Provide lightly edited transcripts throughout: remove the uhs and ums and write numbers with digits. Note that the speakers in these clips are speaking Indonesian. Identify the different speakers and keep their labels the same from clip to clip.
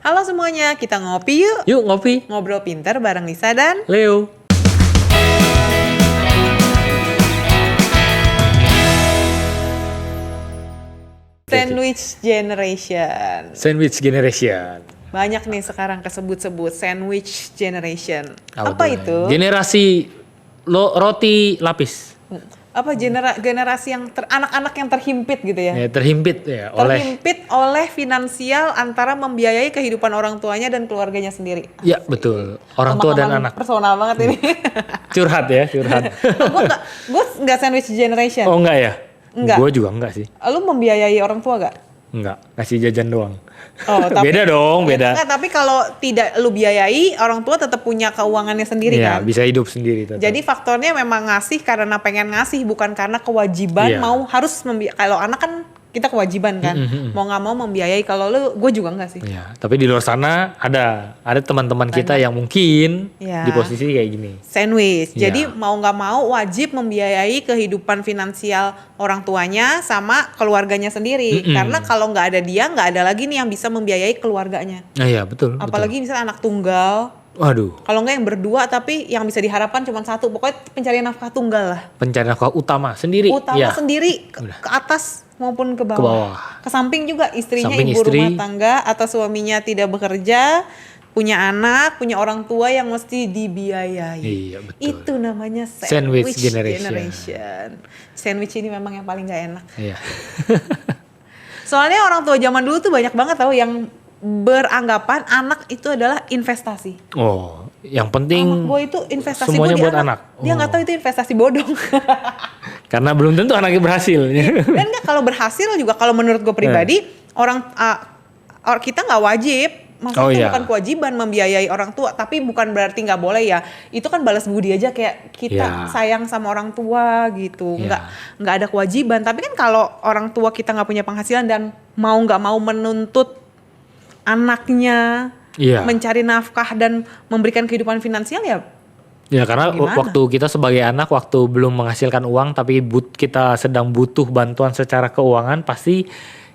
Speaker 1: Halo semuanya, kita ngopi yuk.
Speaker 2: Yuk ngopi.
Speaker 1: Ngobrol pinter bareng Lisa dan
Speaker 2: Leo.
Speaker 1: Sandwich Generation.
Speaker 2: Sandwich Generation.
Speaker 1: Banyak nih sekarang kesebut-sebut Sandwich Generation. Apa
Speaker 2: tuh?
Speaker 1: itu?
Speaker 2: Generasi roti lapis.
Speaker 1: Apa generasi yang anak-anak yang terhimpit gitu ya?
Speaker 2: Ya, terhimpit ya oleh.
Speaker 1: Terhimpit oleh finansial antara membiayai kehidupan orang tuanya dan keluarganya sendiri.
Speaker 2: Ya betul. Orang tua dan anak.
Speaker 1: Personal banget ini.
Speaker 2: Curhat ya, curhat.
Speaker 1: Gue nggak Sandwich Generation.
Speaker 2: Oh enggak ya?
Speaker 1: Enggak.
Speaker 2: Gue juga enggak sih.
Speaker 1: Lu membiayai orang tua gak?
Speaker 2: Enggak, kasih jajan doang.
Speaker 1: Oh, tapi,
Speaker 2: beda dong, beda.
Speaker 1: Enggak, tapi kalau tidak lu biayai, orang tua tetap punya keuangannya sendiri
Speaker 2: ya,
Speaker 1: kan?
Speaker 2: bisa hidup sendiri tetap.
Speaker 1: Jadi faktornya memang ngasih karena pengen ngasih, bukan karena kewajiban harus kalau anak kan kita kewajiban kan, mau nggak mau membiayai. Kalau lu, gue juga nggak sih.
Speaker 2: Ya, tapi di luar sana ada teman-teman kita yang mungkin di posisi kayak gini.
Speaker 1: Sandwich. Jadi mau nggak mau wajib membiayai kehidupan finansial orang tuanya sama keluarganya sendiri. Karena kalau nggak ada dia, nggak ada lagi nih yang bisa membiayai keluarganya.
Speaker 2: Nah, iya betul.
Speaker 1: Apalagi misalnya anak tunggal.
Speaker 2: Waduh.
Speaker 1: Kalau nggak yang berdua tapi yang bisa diharapkan cuma satu. Pokoknya pencarian nafkah tunggal lah.
Speaker 2: Pencarian nafkah utama sendiri.
Speaker 1: Sendiri ke atas maupun ke bawah. Ke samping juga istrinya ibu rumah tangga atau suaminya tidak bekerja, punya anak, punya orang tua yang mesti dibiayai.
Speaker 2: Iya, betul.
Speaker 1: Itu namanya
Speaker 2: Sandwich Generation.
Speaker 1: Sandwich ini memang yang paling gak enak.
Speaker 2: Iya.
Speaker 1: Soalnya orang tua zaman dulu tuh banyak banget tahu yang beranggapan anak itu adalah investasi.
Speaker 2: Oh, yang penting
Speaker 1: anak gue itu investasi
Speaker 2: semuanya buat anak.
Speaker 1: Dia nggak tahu itu investasi bodong.
Speaker 2: Karena belum tentu anaknya berhasil.
Speaker 1: Dan kalau berhasil juga, kalau menurut gue pribadi, kita nggak wajib. Maksudnya itu bukan kewajiban membiayai orang tua, tapi bukan berarti nggak boleh ya. Itu kan balas budi aja, kayak kita sayang sama orang tua gitu. Nggak ada kewajiban. Tapi kan kalau orang tua kita nggak punya penghasilan dan mau nggak mau menuntut anaknya mencari nafkah dan memberikan kehidupan finansial
Speaker 2: ya karena waktu kita sebagai anak, waktu belum menghasilkan uang tapi kita sedang butuh bantuan secara keuangan, pasti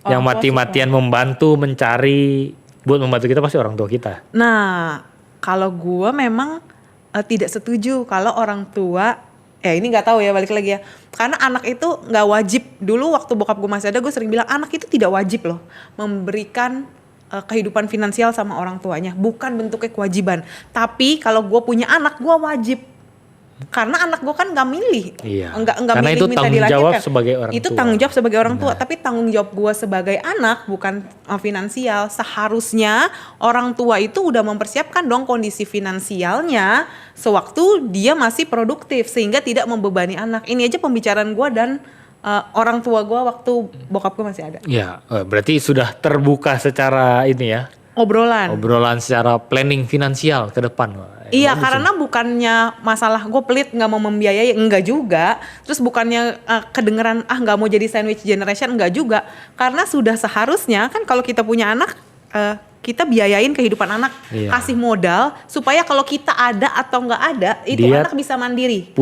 Speaker 2: yang mati-matian membantu mencari buat membantu kita pasti orang tua kita.
Speaker 1: Nah, kalau gue memang tidak setuju kalau orang tua, ini nggak tahu ya, balik lagi ya, karena anak itu nggak wajib. Dulu waktu bokap gue masih ada, gue sering bilang anak itu tidak wajib loh memberikan kehidupan finansial sama orang tuanya, bukan bentuknya kewajiban. Tapi kalau gue punya anak, gue wajib, karena anak gue kan nggak milih, nggak
Speaker 2: karena
Speaker 1: milih
Speaker 2: itu
Speaker 1: minta
Speaker 2: tanggung
Speaker 1: dilahirkan.
Speaker 2: jawab sebagai orang
Speaker 1: itu
Speaker 2: tua.
Speaker 1: Tanggung jawab sebagai orang tua, tapi tanggung jawab gue sebagai anak bukan finansial. Seharusnya orang tua itu udah mempersiapkan dong kondisi finansialnya sewaktu dia masih produktif sehingga tidak membebani anak. Ini aja pembicaraan gue dan orang tua gue waktu bokap gue masih ada.
Speaker 2: Ya, berarti sudah terbuka secara ini ya. Obrolan secara planning finansial ke depan.
Speaker 1: Iya, karena bukannya masalah gue pelit nggak mau membiayai, enggak juga. Terus bukannya kedengeran nggak mau jadi sandwich generation, enggak juga. Karena sudah seharusnya kan kalau kita punya anak, kita biayain kehidupan anak, kasih modal supaya kalau kita ada atau nggak ada, itu dia anak bisa mandiri.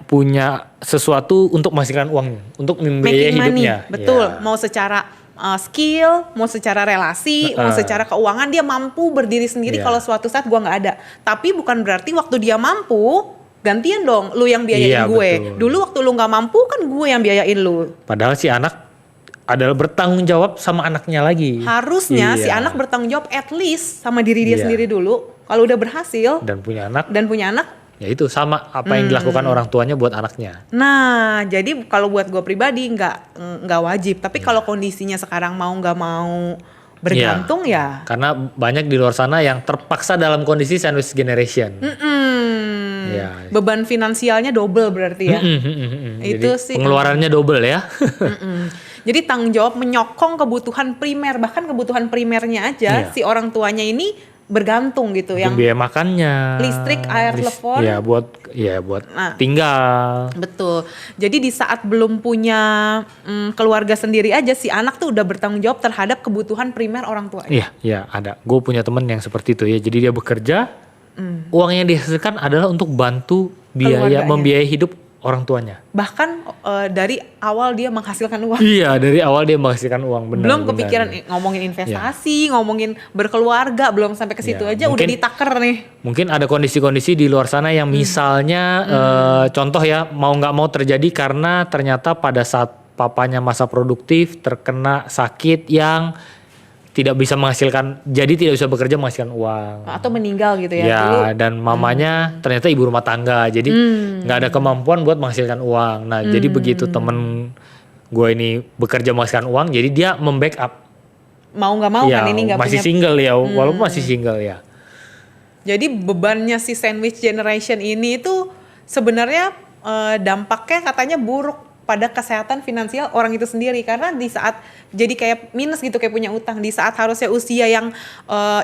Speaker 2: Punya sesuatu untuk menghasilkan uang, untuk membiayai hidupnya.
Speaker 1: Betul, mau secara skill, mau secara relasi, mau secara keuangan, dia mampu berdiri sendiri kalau suatu saat gue nggak ada. Tapi bukan berarti waktu dia mampu, gantian dong lu yang biayain gue. Betul. Dulu waktu lu nggak mampu kan gue yang biayain lu.
Speaker 2: Padahal si anak adalah bertanggung jawab sama anaknya lagi.
Speaker 1: Harusnya si anak bertanggung jawab at least sama diri dia sendiri dulu. Kalau udah berhasil
Speaker 2: dan punya anak,
Speaker 1: ya
Speaker 2: itu sama apa yang dilakukan orang tuanya buat anaknya.
Speaker 1: Nah, jadi kalau buat gue pribadi nggak wajib. Tapi kalau kondisinya sekarang mau nggak mau bergantung ya.
Speaker 2: Karena banyak di luar sana yang terpaksa dalam kondisi sandwich generation.
Speaker 1: Beban finansialnya double berarti ya. Itu
Speaker 2: jadi
Speaker 1: sih
Speaker 2: pengeluarannya double ya.
Speaker 1: Jadi tanggung jawab menyokong kebutuhan primer, bahkan kebutuhan primernya aja si orang tuanya ini bergantung gitu. Yang
Speaker 2: biaya makannya,
Speaker 1: listrik, air, telepon.
Speaker 2: buat tinggal.
Speaker 1: Betul. Jadi di saat belum punya keluarga sendiri aja, si anak tuh udah bertanggung jawab terhadap kebutuhan primer orang tuanya.
Speaker 2: Iya ada. Gue punya temen yang seperti itu ya. Jadi dia bekerja, uang yang dihasilkan adalah untuk bantu membiayai hidup orang tuanya.
Speaker 1: Bahkan dari awal dia menghasilkan uang.
Speaker 2: Iya, dari awal dia menghasilkan uang, benar.
Speaker 1: Belum kepikiran ngomongin investasi, ngomongin berkeluarga, belum sampai ke situ aja udah ditaker nih.
Speaker 2: Mungkin ada kondisi-kondisi di luar sana yang misalnya contoh ya, mau nggak mau terjadi karena ternyata pada saat papanya masa produktif terkena sakit yang tidak bisa menghasilkan, jadi tidak bisa bekerja menghasilkan uang.
Speaker 1: Atau meninggal gitu ya.
Speaker 2: Ya,
Speaker 1: dulu.
Speaker 2: dan mamanya ternyata ibu rumah tangga, jadi nggak ada kemampuan buat menghasilkan uang. Nah, jadi begitu temen gue ini bekerja menghasilkan uang, jadi dia membackup.
Speaker 1: Mau nggak mau
Speaker 2: Ya,
Speaker 1: kan ini nggak punya.
Speaker 2: masih single ya, walaupun masih single ya.
Speaker 1: Jadi bebannya si sandwich generation ini itu sebenarnya dampaknya katanya buruk pada kesehatan finansial orang itu sendiri, karena di saat jadi kayak minus gitu, kayak punya utang di saat harusnya usia yang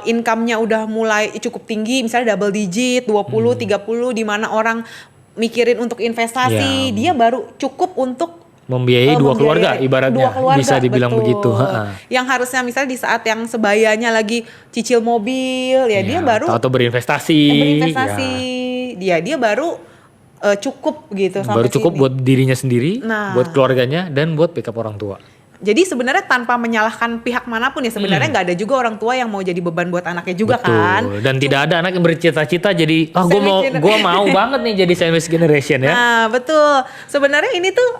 Speaker 1: income-nya udah mulai cukup tinggi, misalnya double digit 20 30, di mana orang mikirin untuk investasi, dia baru cukup untuk
Speaker 2: membiayai dua keluarga ibaratnya, bisa dibilang
Speaker 1: betul.
Speaker 2: begitu.
Speaker 1: Yang harusnya misalnya di saat yang sebayanya lagi cicil mobil ya dia baru
Speaker 2: atau berinvestasi.
Speaker 1: Dia baru cukup gitu
Speaker 2: baru
Speaker 1: sampai
Speaker 2: cukup
Speaker 1: sini.
Speaker 2: Buat dirinya sendiri,
Speaker 1: Nah.
Speaker 2: buat keluarganya, dan buat backup orang tua.
Speaker 1: Jadi sebenarnya tanpa menyalahkan pihak manapun ya, sebenarnya nggak ada juga orang tua yang mau jadi beban buat anaknya juga.
Speaker 2: Betul.
Speaker 1: Kan.
Speaker 2: Dan tidak ada anak yang bercita-cita jadi gue mau banget nih jadi sandwich generation ya.
Speaker 1: Nah betul. Sebenarnya ini tuh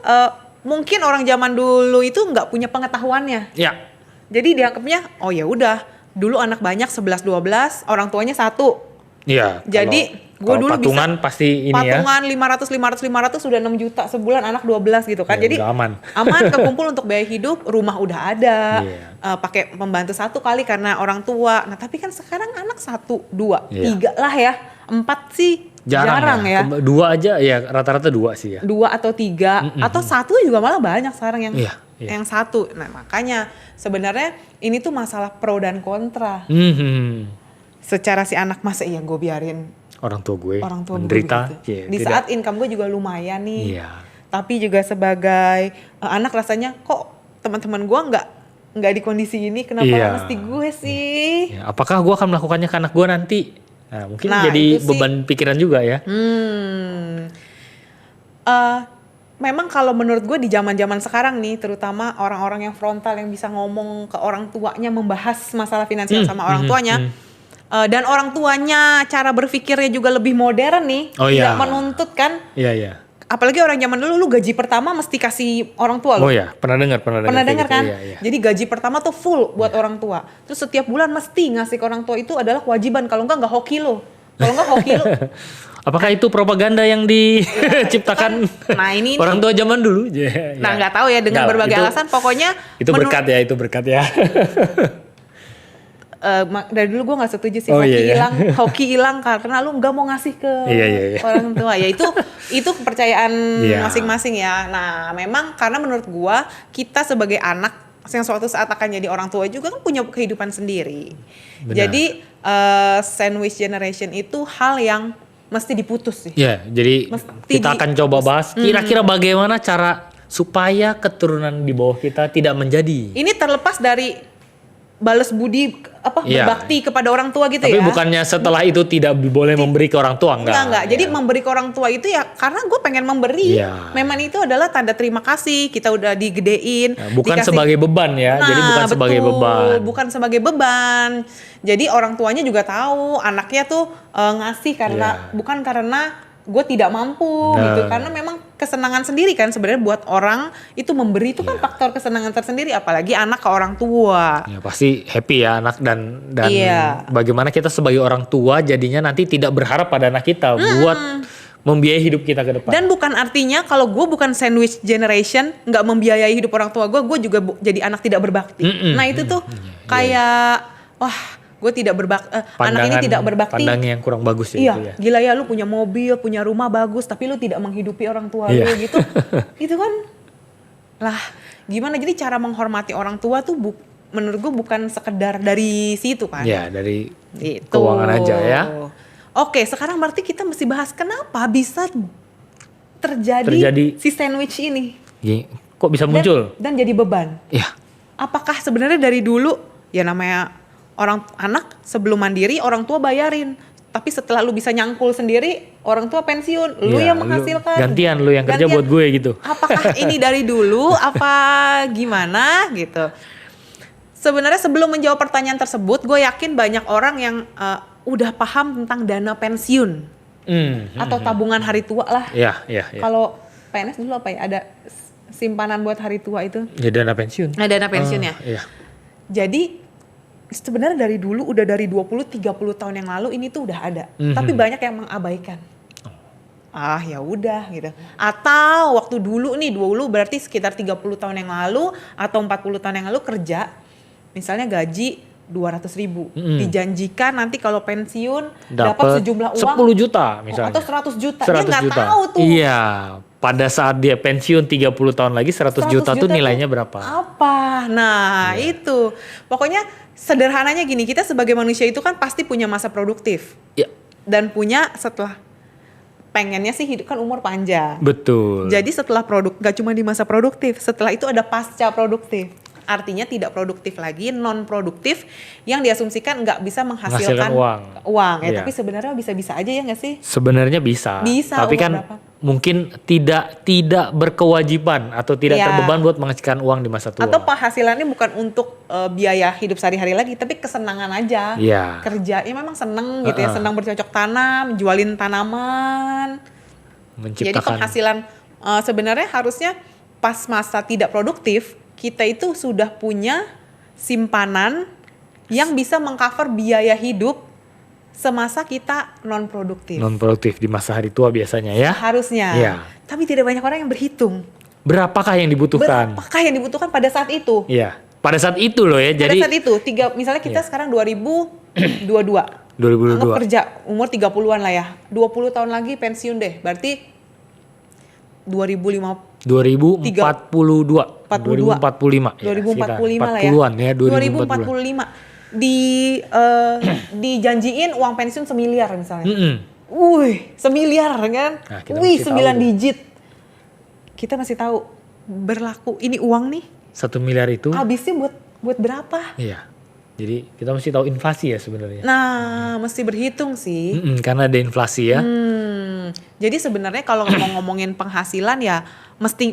Speaker 1: mungkin orang zaman dulu itu nggak punya pengetahuannya.
Speaker 2: Ya.
Speaker 1: Jadi dianggapnya oh ya udah dulu anak banyak 11 12 orang tuanya satu.
Speaker 2: Iya.
Speaker 1: Jadi gue dulu
Speaker 2: patungan
Speaker 1: bisa
Speaker 2: pasti ini
Speaker 1: patungan 500 sudah 6 juta sebulan, anak 12 gitu kan.
Speaker 2: Ya,
Speaker 1: jadi
Speaker 2: aman.
Speaker 1: Aman kekumpul untuk biaya hidup, rumah udah ada. Pakai pembantu satu kali karena orang tua. Nah, tapi kan sekarang anak 1 2 3 lah ya. 4 sih jarang ya.
Speaker 2: 2 aja ya, rata-rata 2 sih ya.
Speaker 1: 2 atau 3 atau 1 juga malah banyak sekarang yang yang 1. Nah, makanya sebenarnya ini tuh masalah pro dan kontra. Secara si anak masa iya gue biarin orang tua gue
Speaker 2: menderita
Speaker 1: di saat income gue juga lumayan nih. Tapi juga sebagai anak rasanya kok teman-teman gue nggak di kondisi ini, kenapa mesti gue sih?
Speaker 2: Apakah gue akan melakukannya ke anak gue nanti? Nah, mungkin jadi beban pikiran juga ya.
Speaker 1: Memang kalau menurut gue di zaman-zaman sekarang nih, terutama orang-orang yang frontal yang bisa ngomong ke orang tuanya, membahas masalah finansial sama orang tuanya. Dan orang tuanya cara berpikirnya juga lebih modern nih, tidak menuntut kan?
Speaker 2: Iya.
Speaker 1: Apalagi orang zaman dulu, lu gaji pertama mesti kasih orang tua lo.
Speaker 2: Oh iya, pernah dengar
Speaker 1: dengar kan?
Speaker 2: Iya.
Speaker 1: Jadi gaji pertama tuh full buat orang tua. Terus setiap bulan mesti ngasih ke orang tua, itu adalah kewajiban. Kalau enggak hoki lo. Kalau enggak hoki lo.
Speaker 2: Apakah itu propaganda yang diciptakan
Speaker 1: ini
Speaker 2: orang tua zaman dulu?
Speaker 1: Nah nggak tahu ya, dengan berbagai alasan. Pokoknya
Speaker 2: itu berkat ya.
Speaker 1: Dari dulu gue nggak setuju sih hoki hilang karena lu nggak mau ngasih ke orang tua. Ya itu kepercayaan masing-masing ya. Nah memang karena menurut gue kita sebagai anak yang suatu saat akan jadi orang tua juga kan punya kehidupan sendiri. Benar. Jadi sandwich generation itu hal yang mesti diputus sih.
Speaker 2: Ya, jadi kita akan coba bahas kira-kira bagaimana cara supaya keturunan di bawah kita tidak menjadi.
Speaker 1: Ini terlepas dari balas budi berbakti kepada orang tua gitu.
Speaker 2: Tapi bukannya setelah itu tidak boleh memberi ke orang tua, enggak.
Speaker 1: Jadi memberi ke orang tua itu ya karena gue pengen memberi. Memang itu adalah tanda terima kasih, kita udah digedein.
Speaker 2: Bukan sebagai beban ya. Jadi bukan sebagai beban.
Speaker 1: Bukan sebagai beban. Jadi orang tuanya juga tahu anaknya tuh ngasih karena bukan karena gue tidak mampu gitu, karena memang kesenangan sendiri kan sebenarnya buat orang itu memberi itu kan faktor kesenangan tersendiri, apalagi anak ke orang tua.
Speaker 2: Ya pasti happy ya anak dan bagaimana kita sebagai orang tua jadinya nanti tidak berharap pada anak kita buat membiayai hidup kita ke depan.
Speaker 1: Dan bukan artinya kalau gue bukan sandwich generation nggak membiayai hidup orang tua gue juga jadi anak tidak berbakti. Nah itu tuh kayak wah gue tidak anak ini tidak berbakti.
Speaker 2: Pandangan yang kurang bagus ya.
Speaker 1: Iya,
Speaker 2: itu ya.
Speaker 1: Gila ya lu punya mobil, punya rumah bagus, tapi lu tidak menghidupi orang tua lu gitu. Itu kan lah gimana, jadi cara menghormati orang tua tuh menurut gue bukan sekedar dari situ kan.
Speaker 2: Iya, dari keuangan aja ya.
Speaker 1: Oke, sekarang berarti kita mesti bahas kenapa bisa terjadi si sandwich ini.
Speaker 2: Kok bisa muncul?
Speaker 1: Dan jadi beban.
Speaker 2: Iya.
Speaker 1: Apakah sebenarnya dari dulu ya namanya anak sebelum mandiri orang tua bayarin Tapi setelah lu bisa nyangkul sendiri, orang tua pensiun, lu
Speaker 2: Iya,
Speaker 1: yang menghasilkan.
Speaker 2: Gantian lu yang kerja buat gue gitu.
Speaker 1: Apakah ini dari dulu, apa gimana gitu. Sebenarnya sebelum menjawab pertanyaan tersebut, gue yakin banyak orang yang udah paham tentang dana pensiun. Atau tabungan hari tua lah.
Speaker 2: Iya.
Speaker 1: Kalau PNS dulu apa ya, ada simpanan buat hari tua itu?
Speaker 2: Ya dana pensiun.
Speaker 1: Dana pensiun ya.
Speaker 2: Iya.
Speaker 1: Jadi sebenarnya dari dulu, udah dari 20-30 tahun yang lalu ini tuh udah ada. Tapi banyak yang mengabaikan. Ya udah gitu. Atau waktu dulu berarti sekitar 30 tahun yang lalu atau 40 tahun yang lalu kerja, misalnya gaji 200.000. Dijanjikan nanti kalau pensiun dapat sejumlah uang
Speaker 2: 10 juta misalnya.
Speaker 1: Atau 100 juta.
Speaker 2: 100
Speaker 1: Dia nggak
Speaker 2: juta.
Speaker 1: tahu tuh.
Speaker 2: Iya. Pada saat dia pensiun 30 tahun lagi 100 juta tuh nilainya berapa?
Speaker 1: Apa? Nah itu. Pokoknya sederhananya gini, kita sebagai manusia itu kan pasti punya masa produktif.
Speaker 2: Iya.
Speaker 1: Dan punya setelah, pengennya sih hidup kan umur panjang.
Speaker 2: Betul.
Speaker 1: Jadi setelah gak cuma di masa produktif, setelah itu ada pasca produktif. Artinya tidak produktif lagi, non produktif yang diasumsikan nggak bisa menghasilkan uang. Ya, tapi sebenarnya bisa-bisa aja ya nggak sih?
Speaker 2: Sebenarnya bisa. Tapi kan
Speaker 1: berapa?
Speaker 2: Mungkin tidak berkewajiban atau tidak terbeban buat menghasilkan uang di masa tua.
Speaker 1: Atau penghasilannya bukan untuk biaya hidup sehari-hari lagi, tapi kesenangan aja.
Speaker 2: Iya.
Speaker 1: Kerja, ya memang seneng gitu ya, senang bercocok tanam, jualin tanaman.
Speaker 2: Menciptakan.
Speaker 1: Jadi penghasilan sebenarnya harusnya pas masa tidak produktif, kita itu sudah punya simpanan yang bisa mengcover biaya hidup semasa kita non produktif.
Speaker 2: Non produktif di masa hari tua biasanya ya.
Speaker 1: Harusnya.
Speaker 2: Iya.
Speaker 1: Tapi tidak banyak orang yang berhitung.
Speaker 2: Berapakah yang dibutuhkan?
Speaker 1: Pada saat itu?
Speaker 2: Iya. Pada saat itu loh ya. Jadi
Speaker 1: pada saat itu, misalnya kita sekarang 2022.
Speaker 2: 2022.
Speaker 1: Anggap kerja umur 30-an lah ya. 20 tahun lagi pensiun deh. Berarti 2045
Speaker 2: 2045
Speaker 1: lah ya.
Speaker 2: 40-an ya,
Speaker 1: 2045. Dijanjiin uang pensiun semiliar misalnya. Semiliar kan?
Speaker 2: Nah,
Speaker 1: 9 digit. Kita masih tahu berlaku ini uang nih.
Speaker 2: 1 miliar itu.
Speaker 1: Habisnya buat berapa?
Speaker 2: Iya. Jadi kita mesti tahu inflasi ya sebenarnya.
Speaker 1: Nah, mesti berhitung sih.
Speaker 2: Karena ada inflasi ya.
Speaker 1: Jadi sebenarnya kalau ngomongin penghasilan ya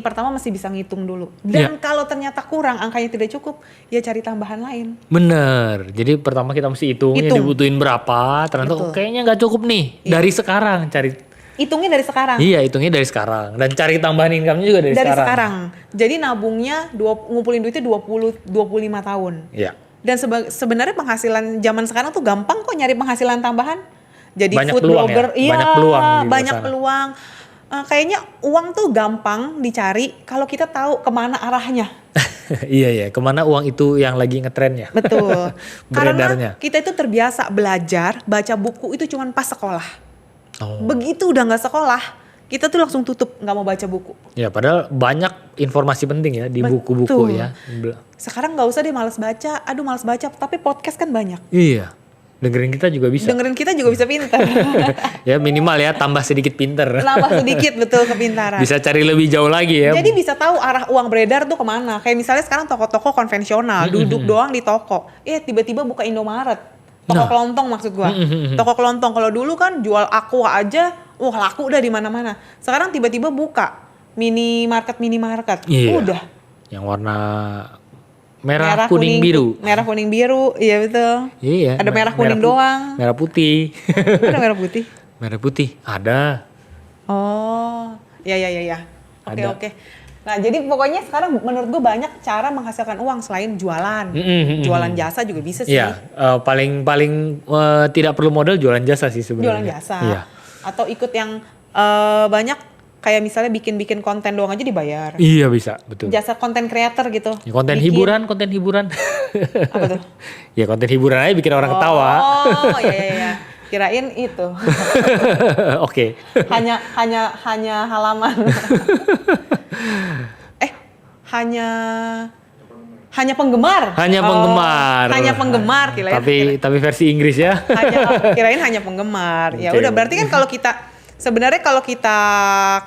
Speaker 1: pertama mesti bisa ngitung dulu. Dan kalau ternyata kurang, angkanya tidak cukup, ya cari tambahan lain.
Speaker 2: Bener. Jadi pertama kita mesti hitungnya dibutuhin berapa. Ternyata kayaknya nggak cukup nih. Dari sekarang cari.
Speaker 1: Hitungnya dari sekarang.
Speaker 2: Iya, hitungnya dari sekarang. Dan cari tambahan income-nya juga dari sekarang.
Speaker 1: Jadi nabungnya ngumpulin duitnya 25 tahun.
Speaker 2: Iya.
Speaker 1: Dan sebenarnya penghasilan zaman sekarang tuh gampang kok nyari penghasilan tambahan. Jadi
Speaker 2: banyak
Speaker 1: food
Speaker 2: peluang
Speaker 1: blogger,
Speaker 2: ya? Banyak peluang.
Speaker 1: Banyak peluang. Kayaknya uang tuh gampang dicari kalau kita tahu kemana arahnya.
Speaker 2: Iya, kemana uang itu yang lagi ngetrennya.
Speaker 1: Betul.
Speaker 2: Beredarnya.
Speaker 1: Karena kita itu terbiasa belajar, baca buku itu cuma pas sekolah. Begitu udah nggak sekolah, kita tuh langsung tutup, nggak mau baca buku.
Speaker 2: Ya, padahal banyak informasi penting ya di buku-buku ya.
Speaker 1: Sekarang nggak usah deh malas baca, malas baca, tapi podcast kan banyak.
Speaker 2: Iya. Dengerin kita juga bisa.
Speaker 1: Pintar.
Speaker 2: Ya minimal ya tambah sedikit pinter.
Speaker 1: Tambah sedikit betul kepintaran.
Speaker 2: Bisa cari lebih jauh lagi ya.
Speaker 1: Jadi bisa tahu arah uang beredar tuh kemana. Kayak misalnya sekarang toko-toko konvensional duduk doang di toko. Tiba-tiba buka Indomaret. Toko kelontong maksud gua. Toko kelontong kalau dulu kan jual aqua aja, laku udah di mana-mana. Sekarang tiba-tiba buka minimarket.
Speaker 2: Iya.
Speaker 1: Udah.
Speaker 2: Yang warna merah kuning biru.
Speaker 1: Merah kuning biru, iya betul.
Speaker 2: Iya.
Speaker 1: Ada merah kuning doang.
Speaker 2: Merah putih.
Speaker 1: Ada merah putih.
Speaker 2: Merah putih ada.
Speaker 1: Oh, ya. Oke. Nah, jadi pokoknya sekarang menurut gue banyak cara menghasilkan uang selain jualan. Jualan jasa juga bisa sih.
Speaker 2: Iya, paling tidak perlu modal jualan jasa sih sebenarnya.
Speaker 1: Jualan jasa.
Speaker 2: Iya.
Speaker 1: Atau ikut yang banyak kayak misalnya bikin konten doang aja dibayar.
Speaker 2: Iya bisa, betul.
Speaker 1: Jasa konten creator gitu.
Speaker 2: Ya, konten hiburan.
Speaker 1: Apa tuh?
Speaker 2: Ya konten hiburan aja bikin orang ketawa.
Speaker 1: Oh, iya. Kirain itu.
Speaker 2: Oke.
Speaker 1: Hanya halaman. Hanya penggemar. Hanya penggemar
Speaker 2: Tapi versi Inggris ya.
Speaker 1: Kirain hanya penggemar. Ya udah berarti kan kalau kita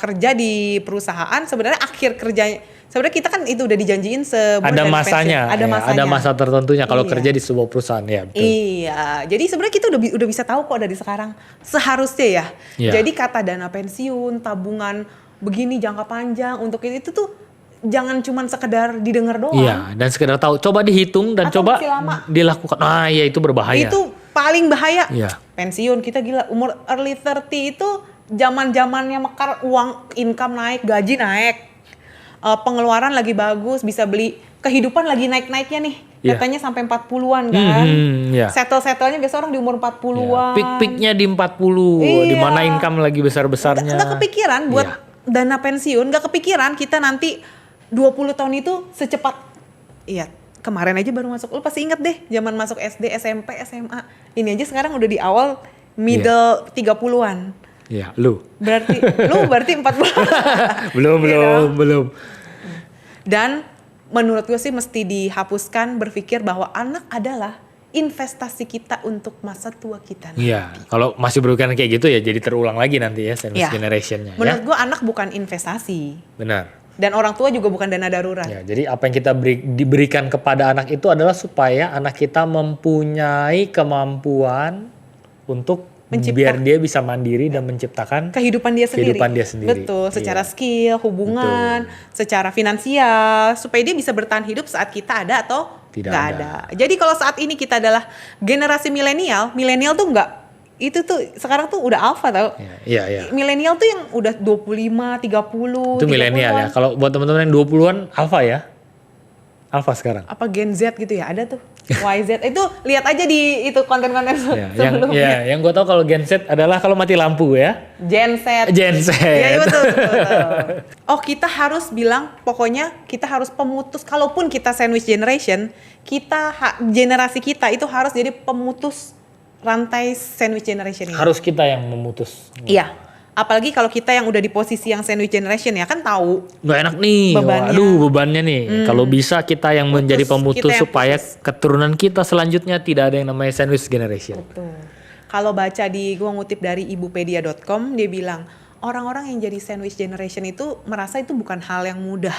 Speaker 1: kerja di perusahaan sebenarnya akhir kerja Sebenarnya kita kan itu udah dijanjiin sebulan
Speaker 2: Ada
Speaker 1: dari
Speaker 2: masanya,
Speaker 1: pensiun. Ada masanya.
Speaker 2: ada masa tertentunya kalau
Speaker 1: Iya.
Speaker 2: kerja di sebuah perusahaan ya. Betul.
Speaker 1: Iya, jadi sebenarnya kita udah bisa tahu kok dari sekarang seharusnya ya.
Speaker 2: Iya.
Speaker 1: Jadi kata dana pensiun, tabungan begini jangka panjang untuk itu tuh jangan cuman sekedar didengar doang.
Speaker 2: Iya, dan sekedar tahu. Coba dihitung dan
Speaker 1: Atau
Speaker 2: coba
Speaker 1: masih lama.
Speaker 2: dilakukan. Ah, iya itu berbahaya.
Speaker 1: Itu paling bahaya.
Speaker 2: Iya.
Speaker 1: Pensiun kita gila, umur early 30 itu zaman-zamannya mekar, uang income naik, gaji naik. Pengeluaran lagi bagus, bisa beli, kehidupan lagi naik-naiknya nih.
Speaker 2: Iya.
Speaker 1: Katanya sampai 40-an kan.
Speaker 2: Iya.
Speaker 1: Settle-settlenya biasa orang di umur 40-an.
Speaker 2: Peak-peaknya di 40, di
Speaker 1: Iya.
Speaker 2: mana income lagi besar-besarnya.
Speaker 1: Nggak kepikiran buat
Speaker 2: Iya.
Speaker 1: dana pensiun, nggak kepikiran kita nanti 20 tahun itu secepat. Iya, kemarin aja baru masuk. Lu pasti inget deh zaman masuk SD, SMP, SMA. Ini aja sekarang udah di awal middle 30-an.
Speaker 2: Iya, lu.
Speaker 1: Berarti 40.
Speaker 2: belum.
Speaker 1: Dan menurut gue sih mesti dihapuskan berpikir bahwa anak adalah investasi kita untuk masa tua kita nanti.
Speaker 2: Iya, kalau masih berpikiran kayak gitu ya jadi terulang lagi nanti ya sandwich
Speaker 1: Iya.
Speaker 2: generationnya.
Speaker 1: Menurut
Speaker 2: Ya?
Speaker 1: gue anak bukan investasi.
Speaker 2: Benar.
Speaker 1: Dan orang tua juga bukan dana darurat.
Speaker 2: Ya, jadi apa yang kita diberikan kepada anak itu adalah supaya anak kita mempunyai kemampuan untuk biar dia bisa mandiri dan menciptakan
Speaker 1: Kehidupan dia sendiri. Betul, secara
Speaker 2: Iya.
Speaker 1: skill, hubungan, secara finansial, supaya dia bisa bertahan hidup saat kita ada atau
Speaker 2: Tidak
Speaker 1: nggak
Speaker 2: ada.
Speaker 1: ada. Jadi kalau saat ini kita adalah generasi milenial tuh nggak, itu tuh sekarang tuh udah alpha tau.
Speaker 2: Iya.
Speaker 1: Milenial tuh yang udah 25, 30,
Speaker 2: Itu milenial ya.
Speaker 1: 30-an.
Speaker 2: Kalau buat teman-teman yang 20-an alpha ya. Alpha sekarang.
Speaker 1: Apa Gen Z gitu ya, ada tuh. YZ, itu lihat aja di itu konten-konten
Speaker 2: Ya,
Speaker 1: sebelumnya.
Speaker 2: yang gue tahu kalau Gen Z adalah kalau mati lampu ya.
Speaker 1: Gen Z.
Speaker 2: Gen Z.
Speaker 1: Iya betul. Oh kita harus bilang, pokoknya kita harus pemutus. Kalaupun kita sandwich generation, generasi kita itu harus jadi pemutus rantai sandwich generation ini.
Speaker 2: Harus kita yang memutus.
Speaker 1: Iya. Apalagi kalau kita yang udah di posisi yang sandwich generation ya kan tahu.
Speaker 2: Gak enak nih.
Speaker 1: Bebannya.
Speaker 2: Waduh bebannya nih. Kalau bisa kita yang menjadi pemutus
Speaker 1: kita yang
Speaker 2: supaya keturunan kita selanjutnya tidak ada yang namanya sandwich generation.
Speaker 1: Betul. Kalau baca gua ngutip dari ibupedia.com, dia bilang orang-orang yang jadi sandwich generation itu merasa itu bukan hal yang mudah.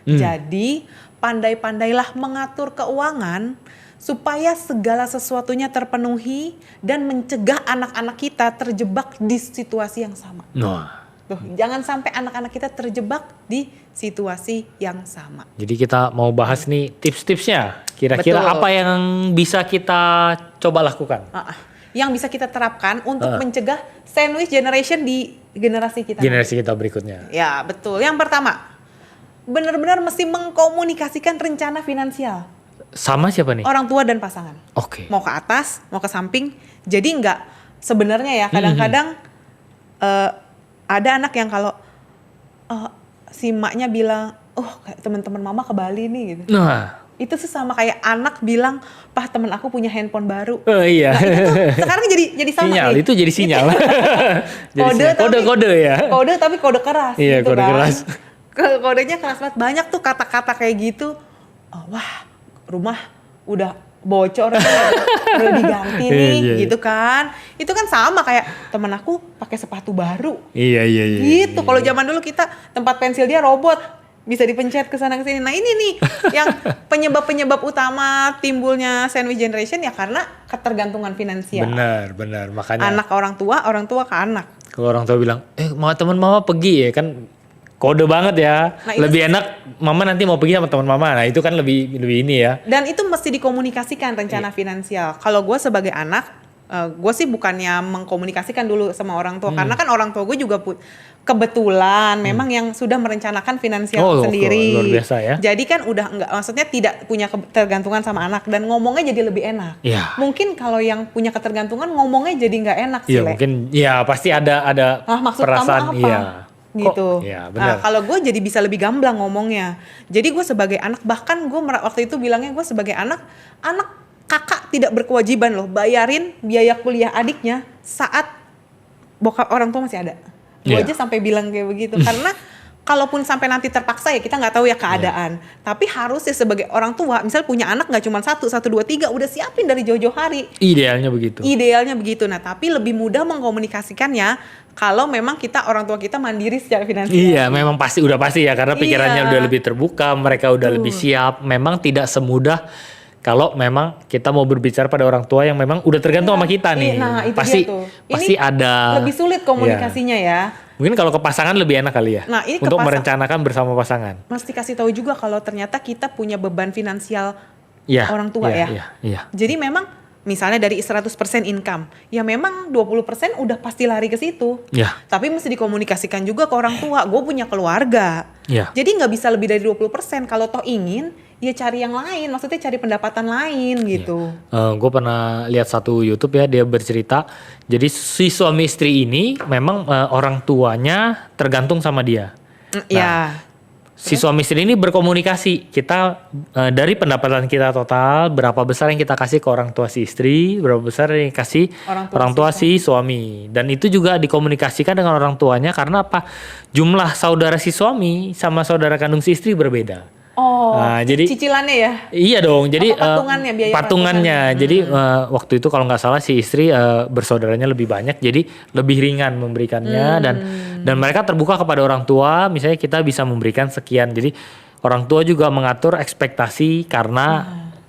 Speaker 1: Jadi pandai-pandailah mengatur keuangan supaya segala sesuatunya terpenuhi dan mencegah anak-anak kita terjebak di situasi yang sama.
Speaker 2: Nah,
Speaker 1: Tuh, jangan sampai anak-anak kita terjebak di situasi yang sama.
Speaker 2: jadi kita mau bahas nih tips-tipsnya. Kira-kira
Speaker 1: Betul.
Speaker 2: apa yang bisa kita coba lakukan?
Speaker 1: Yang bisa kita terapkan untuk mencegah sandwich generation di generasi kita.
Speaker 2: Generasi kita berikutnya.
Speaker 1: Ya betul. Yang pertama, benar-benar mesti mengkomunikasikan rencana finansial.
Speaker 2: Sama siapa nih?
Speaker 1: Orang tua dan pasangan.
Speaker 2: Oke.
Speaker 1: Mau ke atas, mau ke samping. Jadi nggak, sebenarnya ya kadang-kadang ada anak yang kalau si maknya bilang, kayak teman-teman mama ke Bali nih gitu.
Speaker 2: Nah,
Speaker 1: Itu sih sama kayak anak bilang, "Pah, temen aku punya handphone baru."
Speaker 2: iya.
Speaker 1: Nah, itu tuh sekarang jadi sama
Speaker 2: Sinyal,
Speaker 1: nih.
Speaker 2: itu jadi sinyal. Kode-kode ya.
Speaker 1: Kode tapi kode keras.
Speaker 2: Iya,
Speaker 1: gitu
Speaker 2: kode
Speaker 1: kan.
Speaker 2: keras.
Speaker 1: Kodenya keras banget. Banyak tuh kata-kata kayak gitu. Wah, rumah udah bocor, udah diganti nih,
Speaker 2: Iya.
Speaker 1: gitu kan. Itu kan sama kayak temen aku pakai sepatu baru.
Speaker 2: Iya.
Speaker 1: Gitu. Kalau zaman dulu kita tempat pensil dia robot. Bisa dipencet ke sana ke sini. Nah, ini nih yang penyebab-penyebab utama timbulnya sandwich generation ya karena ketergantungan finansial.
Speaker 2: Benar. Makanya
Speaker 1: Anak ke orang tua ke anak.
Speaker 2: kalau orang tua bilang, mau teman mama pergi ya kan kode banget ya.
Speaker 1: Nah,
Speaker 2: lebih enak mama nanti mau pergi sama teman mama. Nah, itu kan lebih ini ya.
Speaker 1: Dan itu mesti dikomunikasikan rencana finansial. Kalau gue sebagai anak, gue sih bukannya mengkomunikasikan dulu sama orang tua. Karena kan orang tua gue juga kebetulan memang yang sudah merencanakan finansial sendiri.
Speaker 2: Luar biasa ya.
Speaker 1: Jadi kan udah enggak, maksudnya tidak punya ketergantungan sama anak. Dan ngomongnya jadi lebih enak.
Speaker 2: Iya.
Speaker 1: Mungkin kalau yang punya ketergantungan ngomongnya jadi nggak enak sih,
Speaker 2: Iya,
Speaker 1: Le.
Speaker 2: mungkin ya pasti ada
Speaker 1: Maksud
Speaker 2: perasaan
Speaker 1: kamu apa?
Speaker 2: iya.
Speaker 1: Gitu.
Speaker 2: Iya,
Speaker 1: Nah,
Speaker 2: benar.
Speaker 1: kalau gue jadi bisa lebih gamblang ngomongnya. Jadi gue sebagai anak, bahkan gue waktu itu bilangnya gue sebagai anak kakak tidak berkewajiban loh bayarin biaya kuliah adiknya saat bokap orang tua masih ada. Gue
Speaker 2: Iya.
Speaker 1: aja sampai bilang kayak begitu karena kalaupun sampai nanti terpaksa ya kita nggak tahu ya keadaan. Tapi harusnya sebagai orang tua, misal punya anak nggak cuma 1, 2, 3, udah siapin dari jauh-jauh hari.
Speaker 2: Idealnya begitu.
Speaker 1: Idealnya begitu. Nah, tapi lebih mudah mengkomunikasikannya kalau memang orang tua kita mandiri secara finansial.
Speaker 2: Iya, memang udah pasti ya, karena pikirannya udah lebih terbuka, mereka udah lebih siap. Memang tidak semudah kalau memang kita mau berbicara pada orang tua yang memang udah tergantung sama kita nih.
Speaker 1: Nah, itu
Speaker 2: pasti
Speaker 1: dia tuh.
Speaker 2: pasti
Speaker 1: Ini
Speaker 2: ada.
Speaker 1: lebih sulit komunikasinya ya.
Speaker 2: Mungkin kalau ke pasangan lebih enak kali ya.
Speaker 1: Nah, ini
Speaker 2: untuk merencanakan bersama pasangan.
Speaker 1: Mesti kasih tahu juga kalau ternyata kita punya beban finansial orang tua
Speaker 2: Iya.
Speaker 1: Jadi memang misalnya dari 100% income, ya memang 20% udah pasti lari ke situ.
Speaker 2: Iya.
Speaker 1: Tapi mesti dikomunikasikan juga ke orang tua, gue punya keluarga.
Speaker 2: Iya.
Speaker 1: Jadi nggak bisa lebih dari 20%. Kalau toh ingin, ya cari yang lain. Maksudnya cari pendapatan lain gitu.
Speaker 2: Gue pernah lihat satu YouTube ya, dia bercerita. Jadi si suami istri ini memang orang tuanya tergantung sama dia.
Speaker 1: Iya.
Speaker 2: Si suami istri ini berkomunikasi, kita dari pendapatan kita total berapa besar yang kita kasih ke orang tua si istri, berapa besar yang kasih orang tua si suami, dan itu juga dikomunikasikan dengan orang tuanya karena apa? Jumlah saudara si suami sama saudara kandung si istri berbeda.
Speaker 1: Oh,
Speaker 2: nah, jadi
Speaker 1: cicilannya ya?
Speaker 2: Iya dong. Jadi
Speaker 1: patungannya, biaya
Speaker 2: patungannya. Jadi waktu itu kalau nggak salah si istri bersaudaranya lebih banyak, jadi lebih ringan memberikannya dan mereka terbuka kepada orang tua. Misalnya kita bisa memberikan sekian. Jadi orang tua juga mengatur ekspektasi karena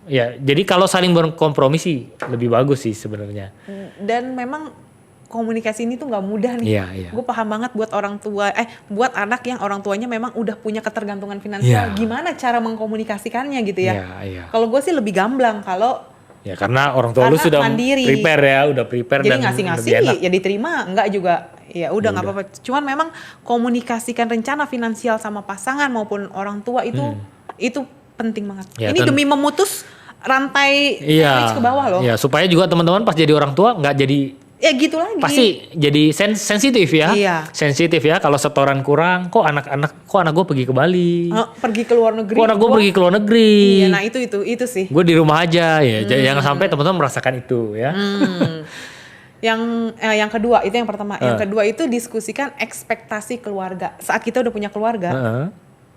Speaker 2: ya. Jadi kalau saling berkompromi sih lebih bagus sih sebenarnya.
Speaker 1: Dan memang komunikasi ini tuh nggak mudah nih.
Speaker 2: Iya.
Speaker 1: Gue paham banget buat orang tua, buat anak yang orang tuanya memang udah punya ketergantungan finansial. Gimana cara mengkomunikasikannya gitu ya?
Speaker 2: Iya.
Speaker 1: Kalau gue sih lebih gamblang kalau
Speaker 2: ya karena orang tua lu sudah
Speaker 1: mandiri.
Speaker 2: prepare ya, udah prepare.
Speaker 1: Jadi
Speaker 2: dan
Speaker 1: ngasih-ngasih ya diterima, enggak juga. Ya udah nggak apa-apa. Cuman memang komunikasikan rencana finansial sama pasangan maupun orang tua itu penting banget.
Speaker 2: Ya,
Speaker 1: ini demi memutus rantai sandwich ke bawah loh.
Speaker 2: Iya, supaya juga teman-teman pas jadi orang tua nggak jadi
Speaker 1: ya gitu lagi.
Speaker 2: Pasti jadi sensitif ya.
Speaker 1: Iya.
Speaker 2: Sensitif ya kalau setoran kurang, kok anak gue pergi ke Bali.
Speaker 1: Pergi ke luar negeri.
Speaker 2: Kok anak gue pergi ke luar negeri.
Speaker 1: Iya, nah itu sih.
Speaker 2: Gue di rumah aja ya. Jangan sampai teman-teman merasakan itu ya.
Speaker 1: Yang kedua itu yang pertama. Yang kedua itu diskusikan ekspektasi keluarga. Saat kita udah punya keluarga,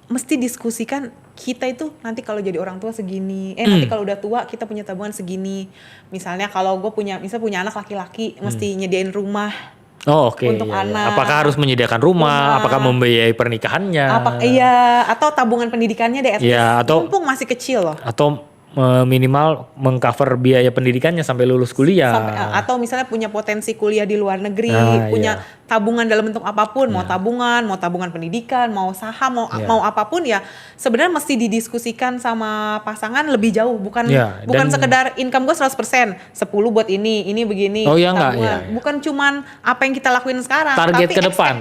Speaker 1: mesti diskusikan kita itu nanti kalau jadi orang tua segini, nanti kalau udah tua kita punya tabungan segini. Misalnya kalau gue punya anak laki-laki, mesti nyediain rumah. Untuk anak.
Speaker 2: Apakah harus menyediakan rumah? Apakah membiayai pernikahannya?
Speaker 1: Atau tabungan pendidikannya deh.
Speaker 2: Atau
Speaker 1: mumpung masih kecil loh.
Speaker 2: Atau minimal mengcover biaya pendidikannya sampai lulus kuliah.
Speaker 1: Atau misalnya punya potensi kuliah di luar negeri, punya tabungan dalam bentuk apapun, mau tabungan pendidikan, mau saham, mau apapun ya. Sebenarnya mesti didiskusikan sama pasangan lebih jauh, bukan sekedar income gue 100%, 10 buat ini begini. Bukan cuman apa yang kita lakuin sekarang,
Speaker 2: target
Speaker 1: tapi
Speaker 2: ke depan.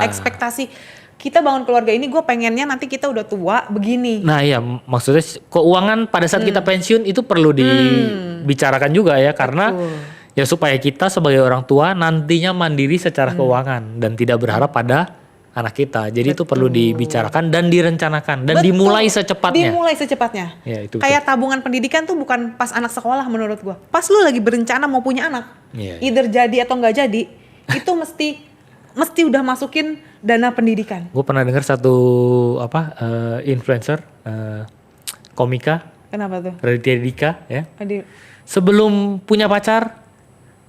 Speaker 1: Ekspektasi. Kita bangun keluarga ini, gue pengennya nanti kita udah tua begini.
Speaker 2: Nah iya, maksudnya keuangan pada saat kita pensiun itu perlu dibicarakan juga ya, karena ya supaya kita sebagai orang tua nantinya mandiri secara keuangan dan tidak berharap pada anak kita. Jadi itu perlu dibicarakan dan direncanakan dan dimulai secepatnya. Ya, itu
Speaker 1: kayak tabungan pendidikan tuh bukan pas anak sekolah menurut gue. Pas lu lagi berencana mau punya anak, either jadi atau nggak jadi, itu mesti udah masukin dana pendidikan.
Speaker 2: Gue pernah dengar satu influencer komika.
Speaker 1: Kenapa tuh?
Speaker 2: Raditya Dika ya. Sebelum punya pacar,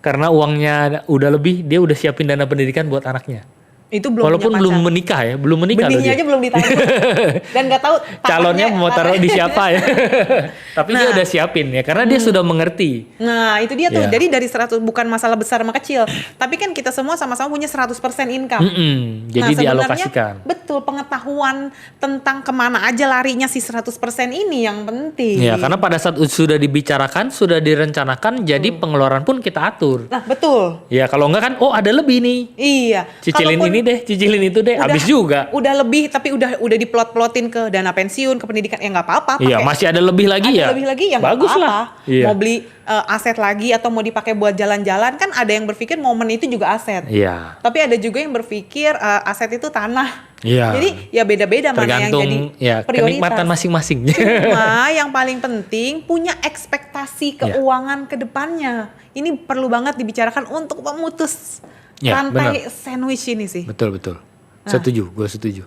Speaker 2: karena uangnya udah lebih, dia udah siapin dana pendidikan buat anaknya.
Speaker 1: Itu belum
Speaker 2: walaupun belum menikah ya,
Speaker 1: benihnya aja belum ditabung dan nggak tahu
Speaker 2: calonnya mau taruh di siapa ya. Tapi dia udah siapin ya, karena dia sudah mengerti.
Speaker 1: Nah itu dia tuh, jadi dari 100 bukan masalah besar sama kecil, tapi kan kita semua sama-sama punya 100% income.
Speaker 2: Jadi dialokasikan.
Speaker 1: Betul, pengetahuan tentang kemana aja larinya si 100% ini yang penting.
Speaker 2: Ya, karena pada saat sudah dibicarakan, sudah direncanakan, jadi pengeluaran pun kita atur.
Speaker 1: Nah betul.
Speaker 2: Ya kalau enggak kan, ada lebih nih.
Speaker 1: Iya.
Speaker 2: Cicilin itu deh, habis juga.
Speaker 1: Udah lebih, tapi udah diplot-plotin ke dana pensiun, ke pendidikan, ya nggak apa-apa.
Speaker 2: Iya, masih ada lebih lagi ya.
Speaker 1: Lebih lagi ya
Speaker 2: bagus lah.
Speaker 1: Iya. Mau beli aset lagi atau mau dipakai buat jalan-jalan, kan ada yang berpikir momen itu juga aset.
Speaker 2: Iya.
Speaker 1: Tapi ada juga yang berpikir aset itu tanah.
Speaker 2: Iya.
Speaker 1: Jadi ya beda-beda mana yang jadi prioritas.
Speaker 2: Kenikmatan masing-masing.
Speaker 1: Cuma yang paling penting punya ekspektasi keuangan ke depannya. Ini perlu banget dibicarakan untuk memutus rantai sandwich ini sih.
Speaker 2: Betul. Gue setuju.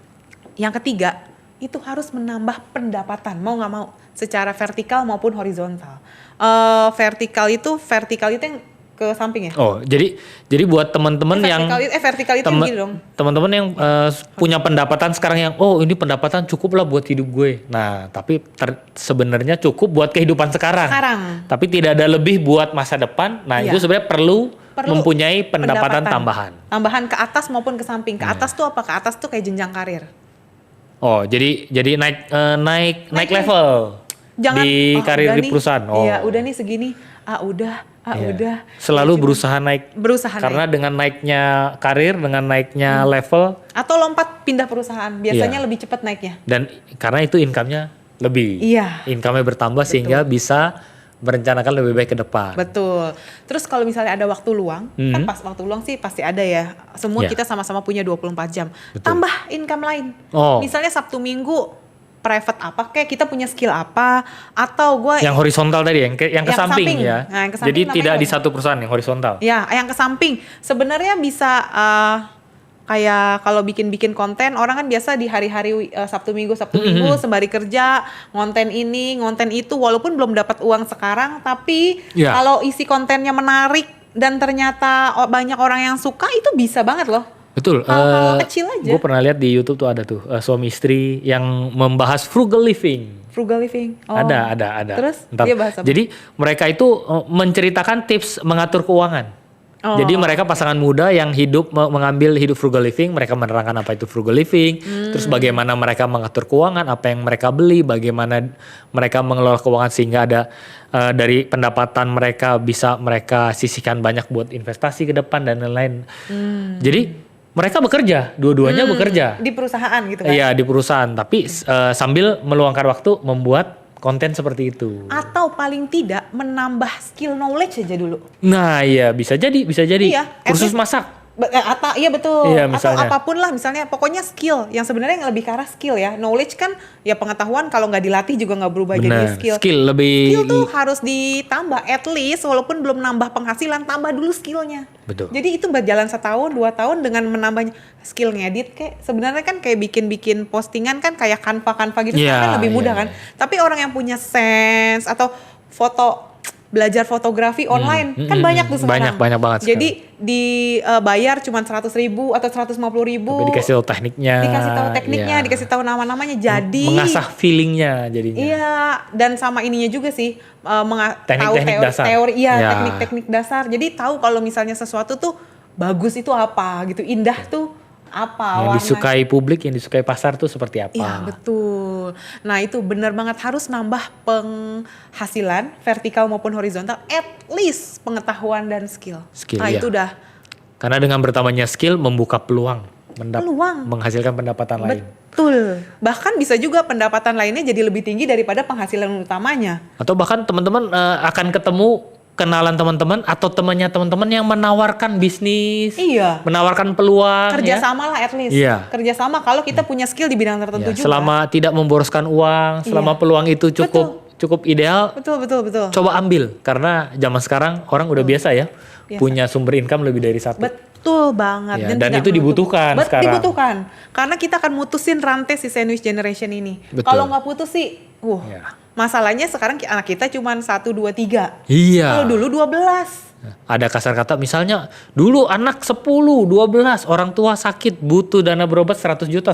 Speaker 1: Yang ketiga, itu harus menambah pendapatan, mau nggak mau, secara vertikal maupun horizontal. Vertikal itu yang ke samping ya?
Speaker 2: Oh, jadi buat teman-teman yang
Speaker 1: vertikal itu yang gini dong.
Speaker 2: Teman-teman yang punya pendapatan sekarang yang ini pendapatan cukup lah buat hidup gue. Nah, tapi sebenarnya cukup buat kehidupan sekarang. Tapi tidak ada lebih buat masa depan. Nah, itu sebenarnya perlu mempunyai pendapatan tambahan.
Speaker 1: Tambahan ke atas maupun ke samping. Ke atas tuh apa? Ke atas tuh kayak jenjang karir.
Speaker 2: Oh, jadi naik level.
Speaker 1: Jangan
Speaker 2: di karir di perusahaan.
Speaker 1: Iya, udah nih segini. Udah.
Speaker 2: Selalu berusaha naik. Karena dengan naiknya karir, dengan naiknya level.
Speaker 1: Atau lompat pindah perusahaan. Biasanya lebih cepat naiknya.
Speaker 2: Dan karena itu income-nya lebih.
Speaker 1: Iya.
Speaker 2: Income-nya bertambah sehingga bisa merencanakan lebih baik ke depan.
Speaker 1: Betul. Terus kalau misalnya ada waktu luang, kan pas waktu luang sih pasti ada ya. Semua kita sama-sama punya 24 jam. Betul. Tambah income lain. Misalnya Sabtu Minggu private apa, kayak kita punya skill apa, atau gue
Speaker 2: yang horizontal tadi yang ke samping ya.
Speaker 1: Nah, yang ke samping
Speaker 2: jadi tidak di satu perusahaan, yang horizontal.
Speaker 1: Ya, yang ke samping sebenarnya bisa kayak kalau bikin konten, orang kan biasa di hari-hari Sabtu Minggu sembari kerja, ngonten ini, ngonten itu, walaupun belum dapat uang sekarang, tapi kalau isi kontennya menarik dan ternyata banyak orang yang suka, itu bisa banget loh.
Speaker 2: Betul.
Speaker 1: Hal-hal kecil aja.
Speaker 2: Gue pernah lihat di YouTube tuh ada tuh suami istri yang membahas frugal living.
Speaker 1: Frugal living.
Speaker 2: Ada.
Speaker 1: Terus dia bahas apa?
Speaker 2: Jadi mereka itu menceritakan tips mengatur keuangan. Jadi mereka pasangan muda yang mengambil hidup frugal living, mereka menerangkan apa itu frugal living, terus bagaimana mereka mengatur keuangan, apa yang mereka beli, bagaimana mereka mengelola keuangan sehingga ada dari pendapatan mereka bisa mereka sisihkan banyak buat investasi ke depan dan lain-lain. Jadi mereka bekerja, dua-duanya bekerja.
Speaker 1: Di perusahaan gitu kan?
Speaker 2: Iya, di perusahaan. Tapi sambil meluangkan waktu membuat konten seperti itu.
Speaker 1: Atau paling tidak menambah skill knowledge aja dulu.
Speaker 2: Nah iya, bisa jadi.
Speaker 1: Iya,
Speaker 2: kursus masak.
Speaker 1: Iya betul.
Speaker 2: Iya,
Speaker 1: atau apapun lah, misalnya pokoknya skill. Yang sebenarnya yang lebih ke arah skill ya. Knowledge kan ya pengetahuan, kalau nggak dilatih juga nggak berubah jadi skill. Skill tuh harus ditambah, at least walaupun belum nambah penghasilan, tambah dulu skillnya.
Speaker 2: Betul.
Speaker 1: Jadi itu berjalan 1 tahun 2 tahun dengan menambahnya skill ngedit, kayak sebenarnya kan kayak bikin postingan kan kayak Canva gitu kan lebih mudah kan. Tapi orang yang punya sense atau belajar fotografi online kan banyak tuh sekarang.
Speaker 2: Banyak banget.
Speaker 1: Jadi dibayar cuma 100.000 atau 150.000.
Speaker 2: Tapi dikasih tahu tekniknya.
Speaker 1: Dikasih tahu nama-namanya. Jadi
Speaker 2: mengasah feelingnya jadinya.
Speaker 1: Iya, dan sama ininya juga sih
Speaker 2: teknik-teknik dasar.
Speaker 1: Teknik-teknik dasar. Jadi tahu kalau misalnya sesuatu tuh bagus itu apa gitu, indah tuh apa,
Speaker 2: yang disukai publik, yang disukai pasar tuh seperti apa.
Speaker 1: Iya betul. Nah itu benar banget, harus nambah penghasilan vertikal maupun horizontal, at least pengetahuan dan skill. Itu udah.
Speaker 2: Karena dengan bertambahnya skill membuka peluang menghasilkan pendapatan lain.
Speaker 1: Betul. Bahkan bisa juga pendapatan lainnya jadi lebih tinggi daripada penghasilan utamanya.
Speaker 2: Atau bahkan teman-teman akan ketemu kenalan teman-teman atau temannya teman-teman yang menawarkan bisnis, menawarkan peluang,
Speaker 1: kerjasama lah at least. Kerjasama kalau kita punya skill di bidang tertentu juga.
Speaker 2: Selama tidak memboroskan uang, selama peluang itu cukup ideal.
Speaker 1: Betul.
Speaker 2: Coba ambil, karena zaman sekarang orang udah biasa punya sumber income lebih dari satu.
Speaker 1: Betul banget.
Speaker 2: Dan itu dibutuhkan sekarang.
Speaker 1: Dibutuhkan, karena kita akan mutusin rantai si sandwich generation ini. Kalau nggak putus sih, masalahnya sekarang anak kita cuma 1, 2, 3.
Speaker 2: Iya.
Speaker 1: Kalau dulu 12.
Speaker 2: Ada kasar kata, misalnya dulu anak 10, 12, orang tua sakit butuh dana berobat 100 juta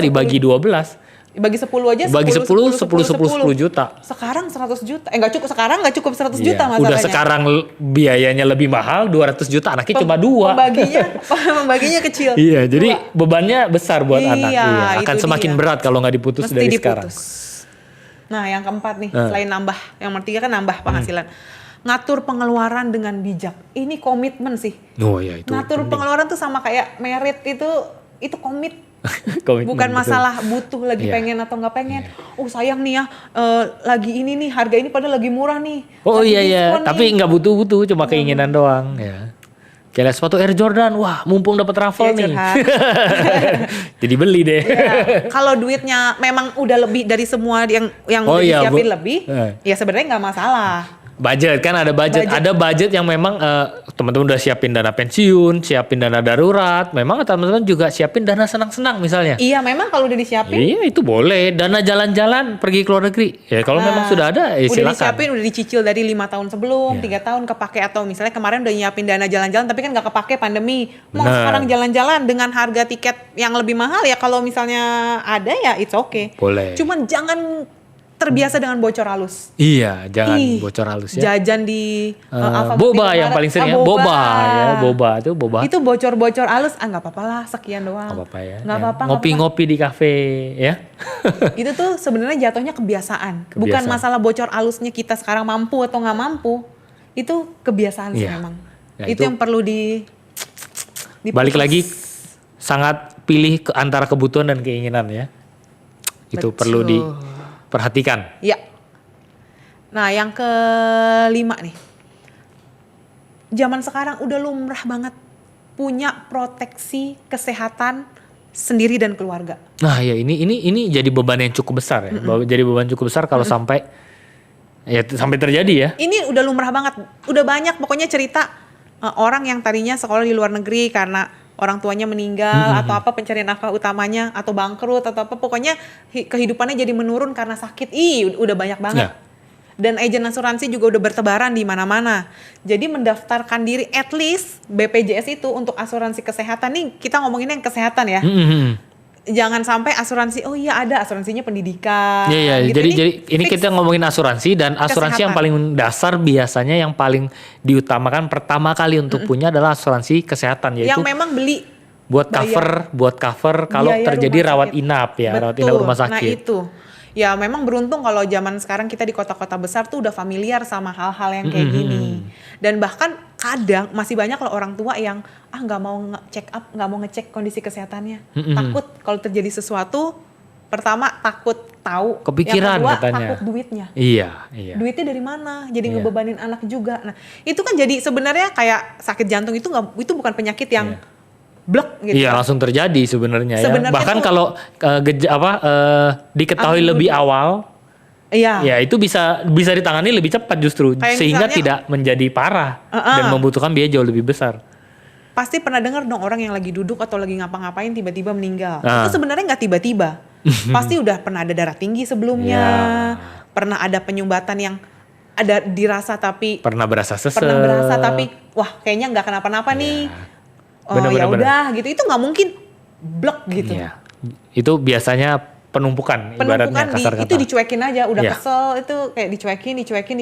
Speaker 2: dibagi 12.
Speaker 1: Bagi 10 aja,
Speaker 2: 10 juta.
Speaker 1: Sekarang 100 juta. Nggak cukup 100 juta masalahnya.
Speaker 2: Udah sekarang biayanya lebih mahal, 200 juta, anaknya cuma 2.
Speaker 1: Membaginya kecil.
Speaker 2: Iya, jadi bebannya besar buat anak. Akan semakin berat kalau nggak diputus dari sekarang.
Speaker 1: Nah yang keempat nih, selain nambah, yang ketiga kan nambah penghasilan. Ngatur pengeluaran dengan bijak. Ini komitmen sih.
Speaker 2: Itu
Speaker 1: ngatur
Speaker 2: penting.
Speaker 1: Pengeluaran tuh sama kayak merit, itu komit. Bukan masalah butuh lagi pengen atau nggak pengen. Sayang nih ya, lagi ini nih, harga ini padahal lagi murah nih.
Speaker 2: Tapi nggak butuh, cuma keinginan doang ya. Kayak sepatu Air Jordan, wah mumpung dapat raffle nih. Jadi beli deh.
Speaker 1: Kalau duitnya memang udah lebih dari semua yang udah disiapin lebih, ya sebenarnya nggak masalah.
Speaker 2: Budget kan ada budget.
Speaker 1: Budget.
Speaker 2: Ada budget yang memang teman-teman udah siapin dana pensiun, siapin dana darurat. Memang teman-teman juga siapin dana senang-senang misalnya.
Speaker 1: Iya, memang kalau udah disiapin.
Speaker 2: Iya itu boleh. Dana jalan-jalan pergi ke luar negeri. Ya kalau memang sudah ada,
Speaker 1: udah
Speaker 2: silakan.
Speaker 1: disiapin, udah dicicil dari 5 tahun sebelum,
Speaker 2: Iya.
Speaker 1: 3 tahun kepake, atau misalnya kemarin udah nyiapin dana jalan-jalan tapi kan nggak kepake pandemi. Mau
Speaker 2: Benar.
Speaker 1: sekarang jalan-jalan dengan harga tiket yang lebih mahal ya, kalau misalnya ada ya it's okay.
Speaker 2: Boleh.
Speaker 1: Cuman jangan terbiasa dengan bocor halus.
Speaker 2: Iya, jangan
Speaker 1: Ih,
Speaker 2: bocor halus ya.
Speaker 1: Jajan di Alfamart,
Speaker 2: Boba
Speaker 1: Indomaret.
Speaker 2: yang paling sering ya.
Speaker 1: Boba.
Speaker 2: Boba itu boba.
Speaker 1: Itu bocor-bocor halus, nggak apa-apa lah, sekian doang.
Speaker 2: Nggak apa-apa ya.
Speaker 1: Nggak
Speaker 2: Ya,
Speaker 1: apa-apa.
Speaker 2: Ngopi-ngopi di kafe ya.
Speaker 1: Itu tuh sebenarnya jatuhnya kebiasaan. Bukan masalah bocor halusnya kita sekarang mampu atau nggak mampu. Itu kebiasaan sih
Speaker 2: Iya.
Speaker 1: memang.
Speaker 2: Ya,
Speaker 1: itu yang perlu
Speaker 2: Balik lagi sangat pilih ke antara kebutuhan dan keinginan ya. Itu
Speaker 1: Betul.
Speaker 2: perlu diperhatikan.
Speaker 1: Ya. Nah, yang kelima nih. Zaman sekarang udah lumrah banget punya proteksi kesehatan sendiri dan keluarga.
Speaker 2: Nah, ya ini jadi beban yang cukup besar ya. Jadi beban cukup besar kalau sampai terjadi ya.
Speaker 1: Ini udah lumrah banget. Udah banyak pokoknya cerita orang yang tadinya sekolah di luar negeri karena orang tuanya meninggal atau apa, pencarian nafkah utamanya atau bangkrut atau apa, pokoknya kehidupannya jadi menurun karena sakit. Udah banyak banget.
Speaker 2: Ya.
Speaker 1: Dan agen asuransi juga udah bertebaran di mana-mana. Jadi mendaftarkan diri at least BPJS itu untuk asuransi kesehatan nih, kita ngomonginnya yang kesehatan ya. Jangan sampai asuransi, oh iya ada asuransinya pendidikan.
Speaker 2: Iya,
Speaker 1: gitu.
Speaker 2: jadi ini
Speaker 1: fix.
Speaker 2: kita ngomongin asuransi, dan asuransi yang paling dasar biasanya yang paling diutamakan pertama kali untuk punya adalah asuransi kesehatan, yaitu
Speaker 1: yang memang beli
Speaker 2: buat cover kalau
Speaker 1: biaya
Speaker 2: terjadi
Speaker 1: rumah
Speaker 2: rawat
Speaker 1: sakit.
Speaker 2: inap ya, rawat
Speaker 1: Betul.
Speaker 2: inap rumah sakit.
Speaker 1: Nah itu. Ya memang beruntung kalau zaman sekarang kita di kota-kota besar tuh udah familiar sama hal-hal yang kayak gini. Dan bahkan kadang masih banyak loh orang tua yang nggak mau ngecek kondisi kesehatannya. Takut kalau terjadi sesuatu, pertama takut tahu,
Speaker 2: Kepikiran
Speaker 1: yang kedua
Speaker 2: katanya.
Speaker 1: takut duitnya.
Speaker 2: Iya.
Speaker 1: Duitnya dari mana? Jadi
Speaker 2: Iya.
Speaker 1: ngebebanin anak juga. Nah, itu kan jadi sebenarnya kayak sakit jantung itu bukan penyakit yang blek gitu.
Speaker 2: Iya, langsung terjadi sebenarnya ya.
Speaker 1: Sebenarnya
Speaker 2: Bahkan
Speaker 1: tuh-
Speaker 2: kalau diketahui lebih awal,
Speaker 1: Iya.
Speaker 2: ya itu bisa ditangani lebih cepat justru,
Speaker 1: Kayak
Speaker 2: sehingga
Speaker 1: misalnya-
Speaker 2: tidak menjadi parah dan membutuhkan biaya jauh lebih besar.
Speaker 1: Pasti pernah dengar dong orang yang lagi duduk atau lagi ngapa-ngapain tiba-tiba meninggal.
Speaker 2: Ah.
Speaker 1: Itu sebenarnya nggak tiba-tiba. Pasti udah pernah ada darah tinggi sebelumnya, pernah ada penyumbatan yang ada dirasa tapi
Speaker 2: Pernah berasa sesek.
Speaker 1: tapi wah kayaknya nggak kenapa-napa nih. Oh
Speaker 2: Bener,
Speaker 1: ya
Speaker 2: bener,
Speaker 1: udah gitu. Itu nggak mungkin blek gitu.
Speaker 2: Iya. Itu biasanya penumpukan ibaratnya
Speaker 1: Penumpukan
Speaker 2: kasar kata.
Speaker 1: itu dicuekin aja, udah
Speaker 2: Iya.
Speaker 1: kesel itu kayak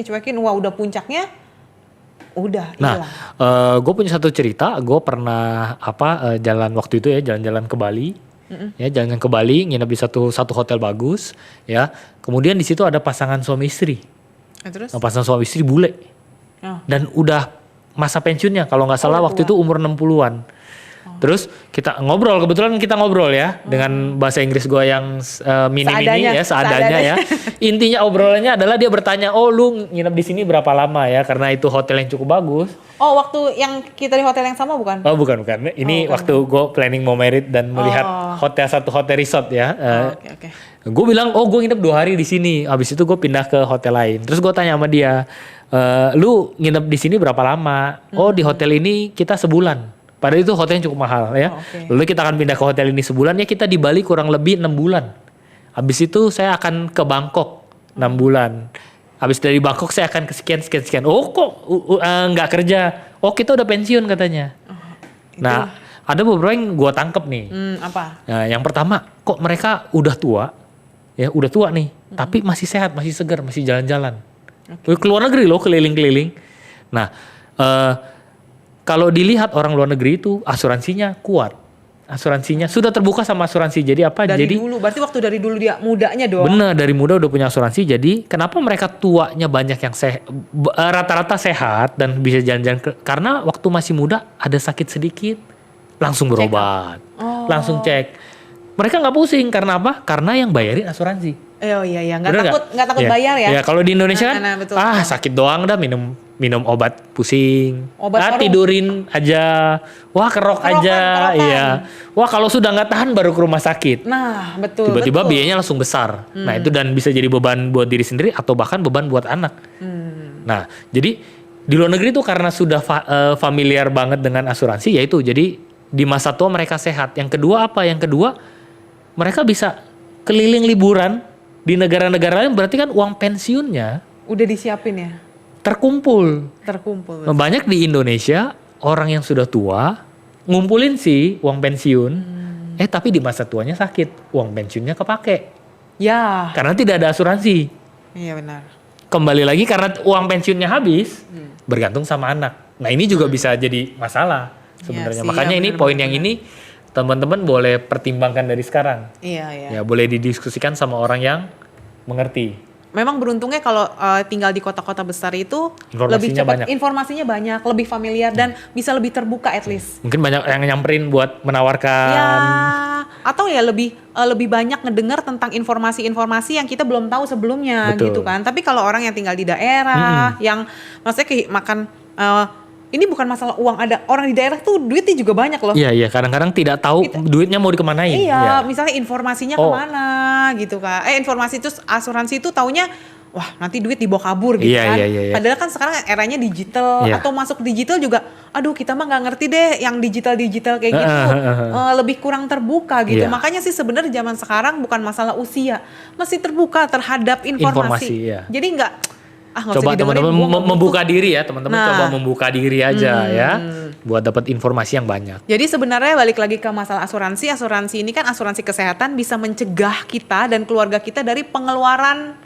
Speaker 1: dicuekin, wah udah puncaknya, udah
Speaker 2: Nah,
Speaker 1: hilang.
Speaker 2: gue punya satu cerita. Gue pernah jalan waktu itu ya, jalan-jalan ke Bali. Ya, jalan ke Bali, nginep di satu hotel bagus. Ya, kemudian di situ ada pasangan suami istri.
Speaker 1: Terus?
Speaker 2: Nah, pasangan suami istri bule.
Speaker 1: Oh.
Speaker 2: Dan udah masa pensiunnya, kalau nggak salah
Speaker 1: udah
Speaker 2: waktu
Speaker 1: tua.
Speaker 2: itu umur 60-an. Terus kita ngobrol, kebetulan kita ngobrol ya dengan bahasa Inggris gue yang mini-mini ya, seadanya ya. Intinya obrolannya adalah dia bertanya, oh lu nginep di sini berapa lama ya, karena itu hotel yang cukup bagus.
Speaker 1: Oh waktu yang kita di hotel yang sama bukan?
Speaker 2: Oh bukan. Ini waktu gue planning mau merit dan melihat satu hotel resort ya.
Speaker 1: Oke.
Speaker 2: Gue bilang, oh gue nginep 2 hari di sini. Abis itu gue pindah ke hotel lain. Terus gue tanya sama dia, lu nginep di sini berapa lama? Oh di hotel ini kita sebulan. Padahal itu hotelnya cukup mahal ya. Lalu kita akan pindah ke hotel ini sebulan, ya kita di Bali kurang lebih 6 bulan. Habis itu saya akan ke Bangkok 6 bulan. Habis dari Bangkok saya akan ke sekian. Oh kok nggak kerja? Oh kita udah pensiun katanya. Nah ada beberapa yang gue tangkep nih.
Speaker 1: Apa?
Speaker 2: Nah, yang pertama, kok mereka udah tua nih, tapi masih sehat, masih segar, masih jalan-jalan. Keluar negeri loh, keliling-keliling. Nah kalau dilihat orang luar negeri itu asuransinya kuat. Asuransinya sudah terbuka sama asuransi. Jadi apa?
Speaker 1: Dari dulu, berarti waktu dari dulu dia mudanya doang.
Speaker 2: Bener, dari muda udah punya asuransi. Jadi kenapa mereka tuanya banyak yang rata-rata sehat dan bisa jalan-jalan? Karena waktu masih muda ada sakit sedikit, langsung berobat, langsung cek. Mereka nggak pusing karena apa? Karena yang bayarin asuransi.
Speaker 1: Oh iya, nggak takut bayar ya?
Speaker 2: Ya kalau di Indonesia kan,
Speaker 1: betul.
Speaker 2: sakit doang dah minum obat pusing,
Speaker 1: Obat
Speaker 2: tidurin aja, wah kerok aja, iya, wah kalau sudah nggak tahan baru ke rumah sakit.
Speaker 1: Nah betul.
Speaker 2: Tiba-tiba biayanya langsung besar. Nah itu dan bisa jadi beban buat diri sendiri atau bahkan beban buat anak. Nah, jadi di luar negeri tuh karena sudah familiar banget dengan asuransi, yaitu jadi di masa tua mereka sehat. Yang kedua apa? Yang kedua mereka bisa keliling liburan di negara-negara lain, berarti kan uang pensiunnya
Speaker 1: Udah disiapin ya?
Speaker 2: terkumpul.
Speaker 1: Terkumpul.
Speaker 2: Banyak di Indonesia orang yang sudah tua ngumpulin sih uang pensiun, tapi di masa tuanya sakit, uang pensiunnya kepake
Speaker 1: Ya.
Speaker 2: karena tidak ada asuransi.
Speaker 1: Iya benar.
Speaker 2: Kembali lagi karena uang pensiunnya habis, bergantung sama anak. Nah ini juga bisa jadi masalah sebenarnya.
Speaker 1: sih,
Speaker 2: Makanya
Speaker 1: ya,
Speaker 2: ini
Speaker 1: benar,
Speaker 2: poin
Speaker 1: benar,
Speaker 2: yang
Speaker 1: benar.
Speaker 2: ini teman-teman boleh pertimbangkan dari sekarang.
Speaker 1: Iya, iya.
Speaker 2: Ya boleh didiskusikan sama orang yang mengerti.
Speaker 1: Memang beruntungnya kalau tinggal di kota-kota besar itu
Speaker 2: Informasinya
Speaker 1: lebih cepat,
Speaker 2: banyak.
Speaker 1: informasinya banyak, lebih familiar dan bisa lebih terbuka at least.
Speaker 2: Mungkin banyak yang nyamperin buat menawarkan.
Speaker 1: Ya, atau ya lebih banyak ngedengar tentang informasi-informasi yang kita belum tahu sebelumnya.
Speaker 2: Betul.
Speaker 1: Gitu kan. Tapi kalau orang yang tinggal di daerah yang maksudnya makan ini bukan masalah uang, ada orang di daerah tuh duitnya juga banyak loh.
Speaker 2: Iya, kadang-kadang tidak tahu duitnya mau dikemanain.
Speaker 1: Iya, misalnya informasinya
Speaker 2: Oh.
Speaker 1: kemana gitu kan. Informasi itu asuransi itu taunya wah nanti duit dibawa kabur gitu
Speaker 2: Iya,
Speaker 1: kan.
Speaker 2: iya.
Speaker 1: Padahal kan sekarang eranya digital atau masuk digital juga aduh kita mah nggak ngerti deh yang digital kayak gitu. Lebih kurang terbuka gitu.
Speaker 2: Iya.
Speaker 1: Makanya sih sebenarnya zaman sekarang bukan masalah usia, masih terbuka terhadap informasi.
Speaker 2: Iya.
Speaker 1: Jadi nggak nggak usah
Speaker 2: Coba
Speaker 1: didengerin,
Speaker 2: teman-teman
Speaker 1: gua nggak butuh.
Speaker 2: membuka diri ya, teman-teman
Speaker 1: Nah.
Speaker 2: coba membuka diri aja ya, buat dapat informasi yang banyak.
Speaker 1: Jadi sebenarnya balik lagi ke masalah asuransi ini kan asuransi kesehatan bisa mencegah kita dan keluarga kita dari pengeluaran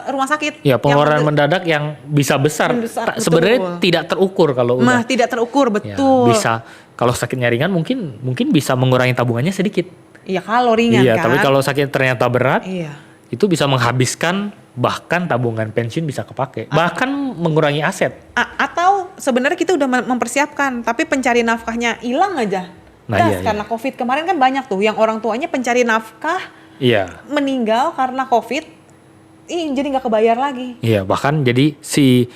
Speaker 1: rumah sakit.
Speaker 2: Ya, pengeluaran
Speaker 1: Yang
Speaker 2: mendadak yang bisa besar.
Speaker 1: Besar, betul.
Speaker 2: Sebenarnya tidak terukur kalau udah.
Speaker 1: tidak terukur
Speaker 2: Ya,
Speaker 1: betul.
Speaker 2: bisa. Kalau sakitnya ringan mungkin bisa mengurangi tabungannya sedikit.
Speaker 1: Iya kalau ringan
Speaker 2: Iya,
Speaker 1: kan.
Speaker 2: tapi kalau sakit ternyata berat,
Speaker 1: Iya.
Speaker 2: itu bisa menghabiskan bahkan tabungan pensiun bisa kepake, bahkan mengurangi aset.
Speaker 1: Atau sebenarnya kita udah mempersiapkan tapi pencari nafkahnya hilang aja.
Speaker 2: Nah, iya,
Speaker 1: Karena COVID kemarin kan banyak tuh yang orang tuanya pencari nafkah
Speaker 2: Iya.
Speaker 1: meninggal karena COVID. Jadi nggak kebayar lagi.
Speaker 2: Iya, bahkan jadi si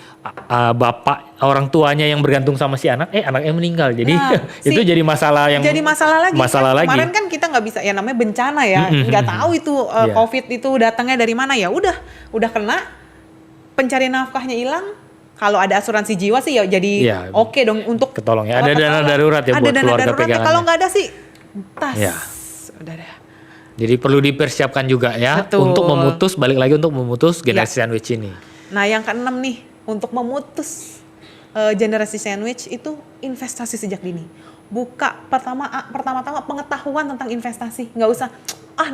Speaker 2: bapak orang tuanya yang bergantung sama si anak, anaknya meninggal. Jadi itu jadi masalah yang
Speaker 1: jadi masalah lagi.
Speaker 2: Masalah lagi.
Speaker 1: Kemarin kan kita nggak bisa ya namanya bencana ya, nggak tahu itu COVID itu datangnya dari mana ya. Udah kena, pencari nafkahnya hilang. Kalau ada asuransi jiwa sih ya jadi oke dong untuk
Speaker 2: ketolong ya. Ada dana darurat ya
Speaker 1: ada
Speaker 2: buat
Speaker 1: dana
Speaker 2: keluarga
Speaker 1: darurat ya.
Speaker 2: pegangannya.
Speaker 1: Kalau nggak ada sih tas.
Speaker 2: Ya.
Speaker 1: Udah deh.
Speaker 2: Jadi perlu dipersiapkan juga ya.
Speaker 1: Betul.
Speaker 2: Untuk memutus generasi sandwich ini.
Speaker 1: Nah yang keenam nih, untuk memutus generasi sandwich itu investasi sejak dini. Pertama-tama pengetahuan tentang investasi. Nggak usah,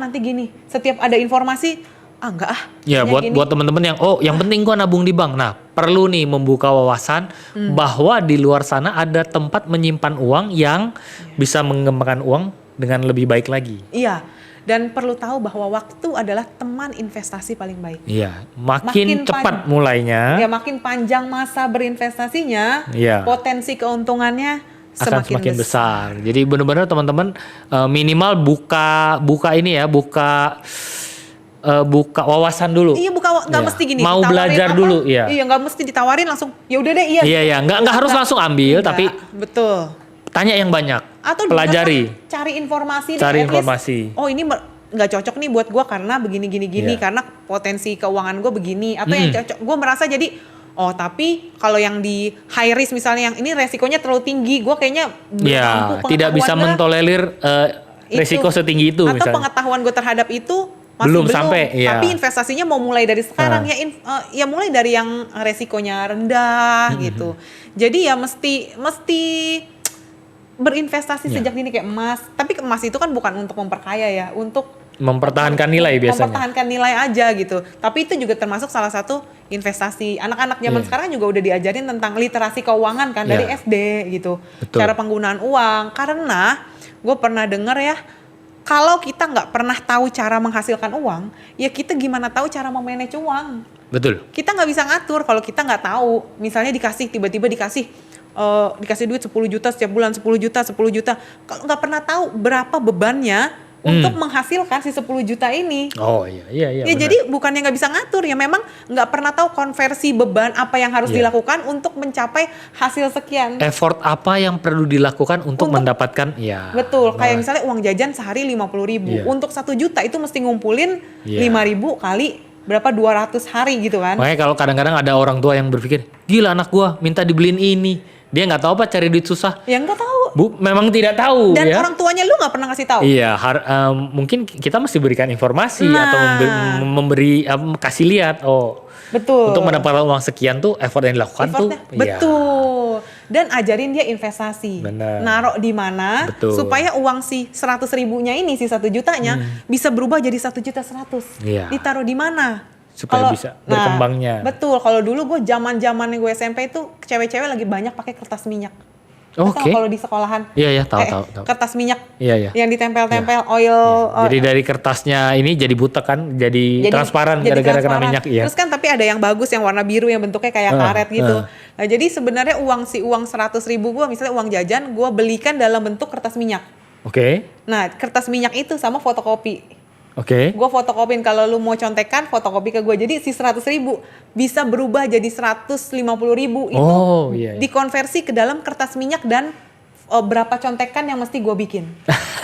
Speaker 1: nanti gini. Setiap ada informasi, enggak
Speaker 2: Ya buat teman-teman yang penting gua nabung di bank. Nah perlu nih membuka wawasan bahwa di luar sana ada tempat menyimpan uang yang bisa mengembangkan uang dengan lebih baik lagi.
Speaker 1: Iya. Dan perlu tahu bahwa waktu adalah teman investasi paling baik.
Speaker 2: Iya, makin cepat mulainya.
Speaker 1: Ya makin panjang masa berinvestasinya, potensi keuntungannya
Speaker 2: akan semakin besar. Jadi benar-benar teman-teman minimal buka wawasan dulu.
Speaker 1: Iya, nggak mesti gini.
Speaker 2: Mau belajar dulu, ya.
Speaker 1: Iya, nggak mesti ditawarin langsung. Ya udah deh, iya.
Speaker 2: Iya, nggak harus langsung ambil, tapi
Speaker 1: betul.
Speaker 2: Tanya yang banyak.
Speaker 1: Atau
Speaker 2: pelajari.
Speaker 1: Cari informasi.
Speaker 2: Cari informasi.
Speaker 1: Oh ini nggak cocok nih buat gue karena begini karena potensi keuangan gue begini. Atau yang cocok, gue merasa jadi. Oh tapi kalau yang di high risk misalnya yang ini resikonya terlalu tinggi, gue kayaknya
Speaker 2: belum mampu. Tidak bisa mentolerir resiko setinggi itu.
Speaker 1: Atau
Speaker 2: misalnya.
Speaker 1: Pengetahuan gue terhadap itu masih belum sampai.
Speaker 2: Ya.
Speaker 1: Tapi investasinya mau mulai dari sekarang ya mulai dari yang resikonya rendah gitu. Jadi ya mesti berinvestasi sejak dini kayak emas. Tapi emas itu kan bukan untuk memperkaya ya, untuk
Speaker 2: mempertahankan nilai biasanya.
Speaker 1: Mempertahankan nilai aja gitu. Tapi itu juga termasuk salah satu investasi. Anak-anak zaman sekarang juga udah diajarin tentang literasi keuangan kan dari SD gitu.
Speaker 2: Betul.
Speaker 1: Cara penggunaan uang. Karena gue pernah dengar ya, kalau kita nggak pernah tahu cara menghasilkan uang, ya kita gimana tahu cara memanage uang?
Speaker 2: Betul.
Speaker 1: Kita nggak bisa ngatur kalau kita nggak tahu. Misalnya tiba-tiba dikasih duit 10 juta setiap bulan, 10 juta. Kalau nggak pernah tahu berapa bebannya untuk menghasilkan si 10 juta ini.
Speaker 2: Oh iya.
Speaker 1: Ya jadi bukannya nggak bisa ngatur, ya memang nggak pernah tahu konversi beban apa yang harus dilakukan untuk mencapai hasil sekian.
Speaker 2: Effort apa yang perlu dilakukan untuk mendapatkan,
Speaker 1: Betul, kayak misalnya uang jajan sehari 50.000. Untuk 1 juta itu mesti ngumpulin 5.000 kali berapa 200 hari gitu kan.
Speaker 2: Makanya kalau kadang-kadang ada orang tua yang berpikir, gila anak gua minta dibeliin ini. Dia nggak tahu apa cari duit susah.
Speaker 1: Ya nggak tahu.
Speaker 2: Memang tidak tahu.
Speaker 1: Dan
Speaker 2: ya.
Speaker 1: orang tuanya lu nggak pernah ngasih tahu.
Speaker 2: Iya, mungkin kita mesti berikan informasi atau memberi kasih lihat. Oh,
Speaker 1: betul.
Speaker 2: Untuk mendapatkan uang sekian tuh effort yang dilakukan tuh.
Speaker 1: Betul. Dan ajarin dia investasi.
Speaker 2: Bener.
Speaker 1: Naruh di mana supaya uang si 100 ribunya ini, si 1 jutanya bisa berubah jadi 1.100.000.
Speaker 2: Iya.
Speaker 1: Ditaruh di mana?
Speaker 2: Supaya bisa berkembangnya.
Speaker 1: Betul. Kalau dulu gue zaman-zaman gue SMP itu cewek-cewek lagi banyak pakai kertas minyak.
Speaker 2: Oke.
Speaker 1: Kalau di sekolahan.
Speaker 2: Iya, tahu.
Speaker 1: Kertas minyak.
Speaker 2: Iya.
Speaker 1: Yang ditempel-tempel oil.
Speaker 2: Jadi dari kertasnya ini jadi butek kan, jadi transparan gara-gara kena minyak. Iya.
Speaker 1: Terus kan tapi ada yang bagus yang warna biru yang bentuknya kayak karet gitu. Nah, jadi sebenarnya uang 100 ribu gue, misalnya uang jajan, gue belikan dalam bentuk kertas minyak.
Speaker 2: Oke.
Speaker 1: Nah, kertas minyak itu sama fotokopi.
Speaker 2: Oke.
Speaker 1: Gue fotokopin, kalau lu mau contekan fotokopi ke gue. Jadi si 100 ribu bisa berubah jadi 150 ribu. Itu dikonversi ke dalam kertas minyak dan berapa contekan yang mesti gue bikin.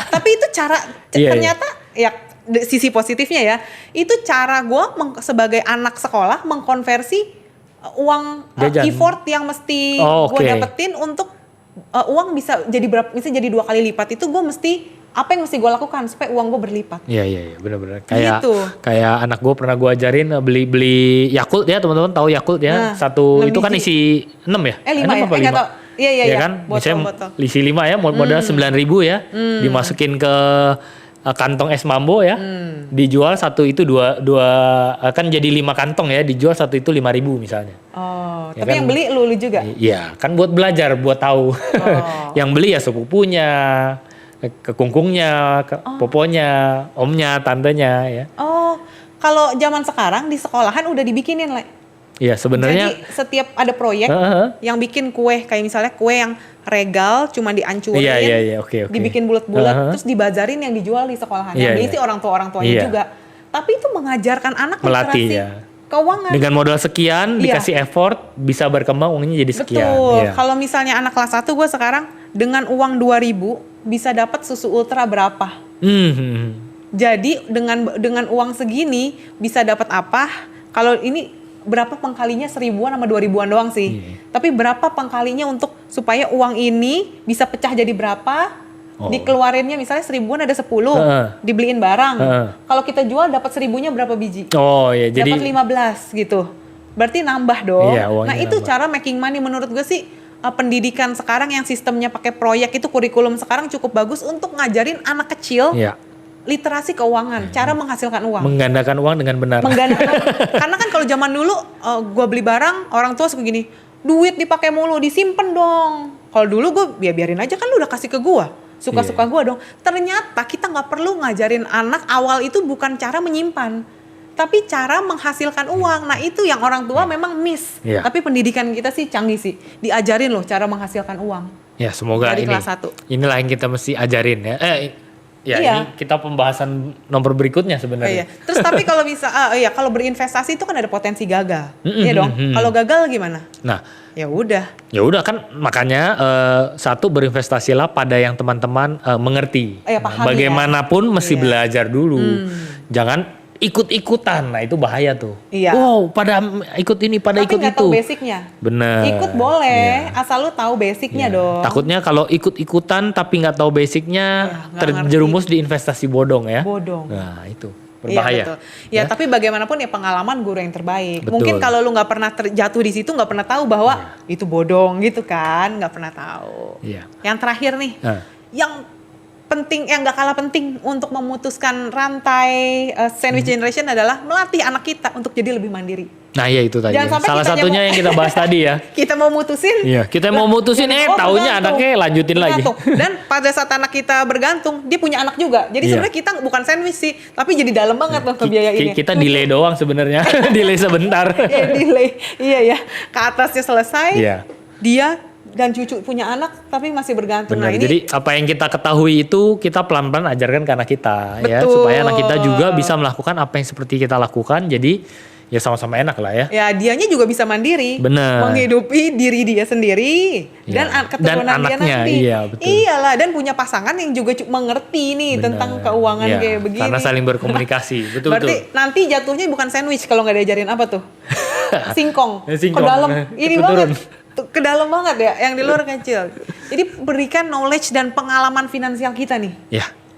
Speaker 1: Tapi itu cara, ternyata ya sisi positifnya ya. Itu cara gue sebagai anak sekolah mengkonversi uang effort yang mesti gue dapetin untuk uang bisa jadi berapa, misalnya jadi 2 kali lipat. Itu gue mesti apa yang mesti gue lakukan supaya uang gue berlipat.
Speaker 2: Iya, benar-benar. Kayak anak gue pernah gue ajarin beli Yakult ya, teman-teman tahu Yakult ya. Satu itu kan isi 6 ya?
Speaker 1: 5 ya? 5. Iya.
Speaker 2: Kan? Misalnya isi 5 ya, modal 9.000 ya. Dimasukin ke kantong es mambo ya. Dijual satu itu dua kan jadi 5 kantong ya, dijual satu itu 5.000 misalnya.
Speaker 1: Oh, ya tapi kan, yang beli lu juga?
Speaker 2: Iya, kan buat belajar, buat tahu. Yang beli ya sepupunya, kekungkungnya, poponya, omnya, tantenya ya.
Speaker 1: Oh, kalau zaman sekarang di sekolahan udah dibikinin, Le.
Speaker 2: Iya, sebenarnya.
Speaker 1: Jadi setiap ada proyek yang bikin kue, kayak misalnya kue yang regal cuma dihancurin,
Speaker 2: okay.
Speaker 1: dibikin bulat-bulat, terus dibazarin yang dijual di sekolahan. Yang beli sih orang tuanya juga. Tapi itu mengajarkan anak
Speaker 2: melatih
Speaker 1: keuangan.
Speaker 2: Dengan modal sekian, dikasih effort, bisa berkembang uangnya jadi sekian.
Speaker 1: Betul. Kalau misalnya anak kelas 1 gue sekarang dengan uang 2.000 bisa dapat susu ultra berapa? Jadi dengan uang segini bisa dapat apa? Kalau ini berapa pengkalinya 1.000-an sama 2.000-an doang sih. Tapi berapa pengkalinya untuk supaya uang ini bisa pecah jadi berapa? Dikeluarinnya misalnya 1.000-an ada 10, dibeliin barang. Kalau kita jual dapat 1.000-nya berapa biji?
Speaker 2: Jadi
Speaker 1: dapat 15 gitu. Berarti nambah dong. Nah, itu
Speaker 2: nambah.
Speaker 1: cara making money menurut gue sih. Pendidikan sekarang yang sistemnya pakai proyek itu, kurikulum sekarang cukup bagus untuk ngajarin anak kecil literasi keuangan, cara menghasilkan uang.
Speaker 2: Menggandakan uang dengan benar.
Speaker 1: Karena kan kalau zaman dulu gue beli barang, orang tua suka gini, duit dipakai mulu, disimpan dong. Kalau dulu gue biarin aja, kan lu udah kasih ke gue, suka-suka gue dong. Ternyata kita nggak perlu ngajarin anak awal itu bukan cara menyimpan, tapi cara menghasilkan uang. Nah, itu yang orang tua memang miss. Tapi pendidikan kita sih canggih sih. Diajarin loh cara menghasilkan uang.
Speaker 2: Ya, semoga
Speaker 1: dari kelas 1.
Speaker 2: Inilah yang kita mesti ajarin ya. Ini kita pembahasan nomor berikutnya sebenarnya.
Speaker 1: Terus tapi kalau bisa kalau berinvestasi itu kan ada potensi gagal. Iya dong. Kalau gagal gimana?
Speaker 2: Nah,
Speaker 1: ya udah
Speaker 2: kan makanya satu, berinvestasilah pada yang teman-teman mengerti. Bagaimanapun mesti belajar dulu. Jangan ikut-ikutan, nah itu bahaya tuh. Wow, pada ikut ini, pada ikut itu. Tapi nggak tahu
Speaker 1: basicnya.
Speaker 2: Bener.
Speaker 1: Ikut boleh, asal lu tahu basicnya dong.
Speaker 2: Takutnya kalau ikut-ikutan tapi nggak tahu basicnya, terjerumus di investasi bodong ya. Nah itu berbahaya.
Speaker 1: Betul. Tapi bagaimanapun ya pengalaman guru yang terbaik. Betul. Mungkin kalau lu nggak pernah jatuh di situ, nggak pernah tahu bahwa itu bodong gitu kan, nggak pernah tahu. Yang terakhir nih, yang penting, yang gak kalah penting untuk memutuskan rantai sandwich generation adalah melatih anak kita untuk jadi lebih mandiri.
Speaker 2: Nah iya itu tadi. Salah satunya yang kita bahas tadi ya.
Speaker 1: Kita mau mutusin.
Speaker 2: Kita mau mutusin taunya anaknya lanjutin lagi.
Speaker 1: Dan pada saat anak kita bergantung, dia punya anak juga. Jadi sebenarnya kita bukan sandwich sih, tapi jadi dalam banget loh kebiayainnya.
Speaker 2: Kita delay doang sebenarnya. Delay sebentar.
Speaker 1: Delay. Iya. Ke atasnya selesai. Dia dan cucu punya anak tapi masih bergantung.
Speaker 2: Benar, jadi apa yang kita ketahui itu kita pelan-pelan ajarkan ke anak kita.
Speaker 1: Betul.
Speaker 2: Ya, supaya anak kita juga bisa melakukan apa yang seperti kita lakukan. Jadi ya sama-sama enak lah ya.
Speaker 1: Ya dianya juga bisa mandiri,
Speaker 2: Bener.
Speaker 1: menghidupi diri dia sendiri dan
Speaker 2: Ya.
Speaker 1: keturunan
Speaker 2: Dan
Speaker 1: dia
Speaker 2: anaknya,
Speaker 1: nanti.
Speaker 2: iya, betul.
Speaker 1: Iyalah, dan punya pasangan yang juga mengerti nih
Speaker 2: Bener.
Speaker 1: tentang keuangan
Speaker 2: Ya,
Speaker 1: kayak begini.
Speaker 2: karena saling berkomunikasi, betul.
Speaker 1: Berarti nanti jatuhnya bukan sandwich kalau nggak diajarin apa tuh? Singkong.
Speaker 2: Singkong.
Speaker 1: Ke dalam. Ini
Speaker 2: Ikut
Speaker 1: banget.
Speaker 2: turun.
Speaker 1: Ke dalam banget ya, yang di luar kecil. Jadi berikan knowledge dan pengalaman finansial kita nih.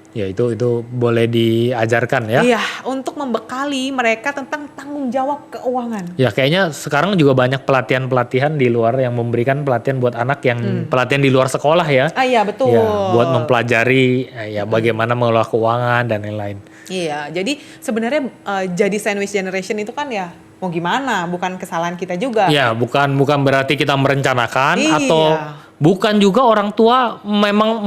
Speaker 2: Ya itu boleh diajarkan ya.
Speaker 1: Iya, untuk membekali mereka tentang tanggung jawab keuangan.
Speaker 2: Ya kayaknya sekarang juga banyak pelatihan-pelatihan di luar yang memberikan pelatihan buat anak yang pelatihan di luar sekolah ya.
Speaker 1: Iya, betul.
Speaker 2: Ya, buat mempelajari ya bagaimana mengelola keuangan dan lain-lain.
Speaker 1: Iya, jadi sebenarnya jadi sandwich generation itu kan ya mau gimana, bukan kesalahan kita juga.
Speaker 2: Ya, bukan berarti kita merencanakan
Speaker 1: Iya.
Speaker 2: atau bukan juga orang tua memang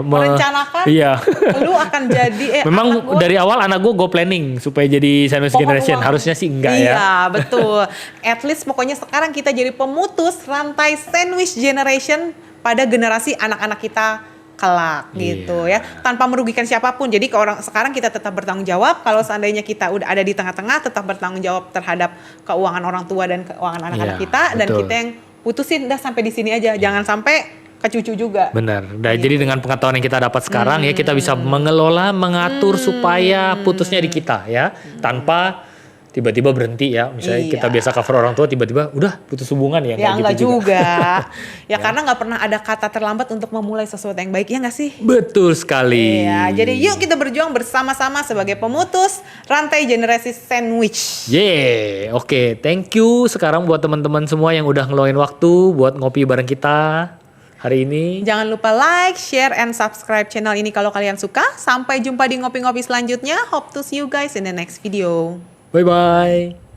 Speaker 1: merencanakan
Speaker 2: Iya.
Speaker 1: lu akan jadi
Speaker 2: Memang
Speaker 1: anak gua-
Speaker 2: dari awal anak gue planning supaya jadi sandwich
Speaker 1: pokok
Speaker 2: generation.
Speaker 1: uang.
Speaker 2: Harusnya sih enggak
Speaker 1: Iya,
Speaker 2: ya.
Speaker 1: betul. At least pokoknya sekarang kita jadi pemutus rantai sandwich generation pada generasi anak-anak kita kelak gitu ya, tanpa merugikan siapapun. Jadi sekarang kita tetap bertanggung jawab. Kalau seandainya kita udah ada di tengah-tengah, tetap bertanggung jawab terhadap keuangan orang tua dan keuangan anak-anak
Speaker 2: Iya,
Speaker 1: kita, dan
Speaker 2: betul.
Speaker 1: kita yang putusin udah sampai di sini aja, jangan sampai ke cucu juga.
Speaker 2: Benar. Nah, jadi dengan pengetahuan yang kita dapat sekarang ya kita bisa mengelola, mengatur supaya putusnya di kita ya, tanpa tiba-tiba berhenti ya. Misalnya
Speaker 1: Iya.
Speaker 2: kita biasa cover orang tua, tiba-tiba udah putus hubungan ya.
Speaker 1: Ya
Speaker 2: nggak
Speaker 1: enggak
Speaker 2: gitu
Speaker 1: juga. Ya karena nggak pernah ada kata terlambat untuk memulai sesuatu yang baik, ya nggak sih?
Speaker 2: Betul sekali.
Speaker 1: Iya, jadi yuk kita berjuang bersama-sama sebagai pemutus rantai generasi sandwich.
Speaker 2: Oke, thank you sekarang buat teman-teman semua yang udah ngeluangin waktu buat ngopi bareng kita hari ini.
Speaker 1: Jangan lupa like, share, and subscribe channel ini kalau kalian suka. Sampai jumpa di ngopi-ngopi selanjutnya. Hope to see you guys in the next video.
Speaker 2: Bye-bye.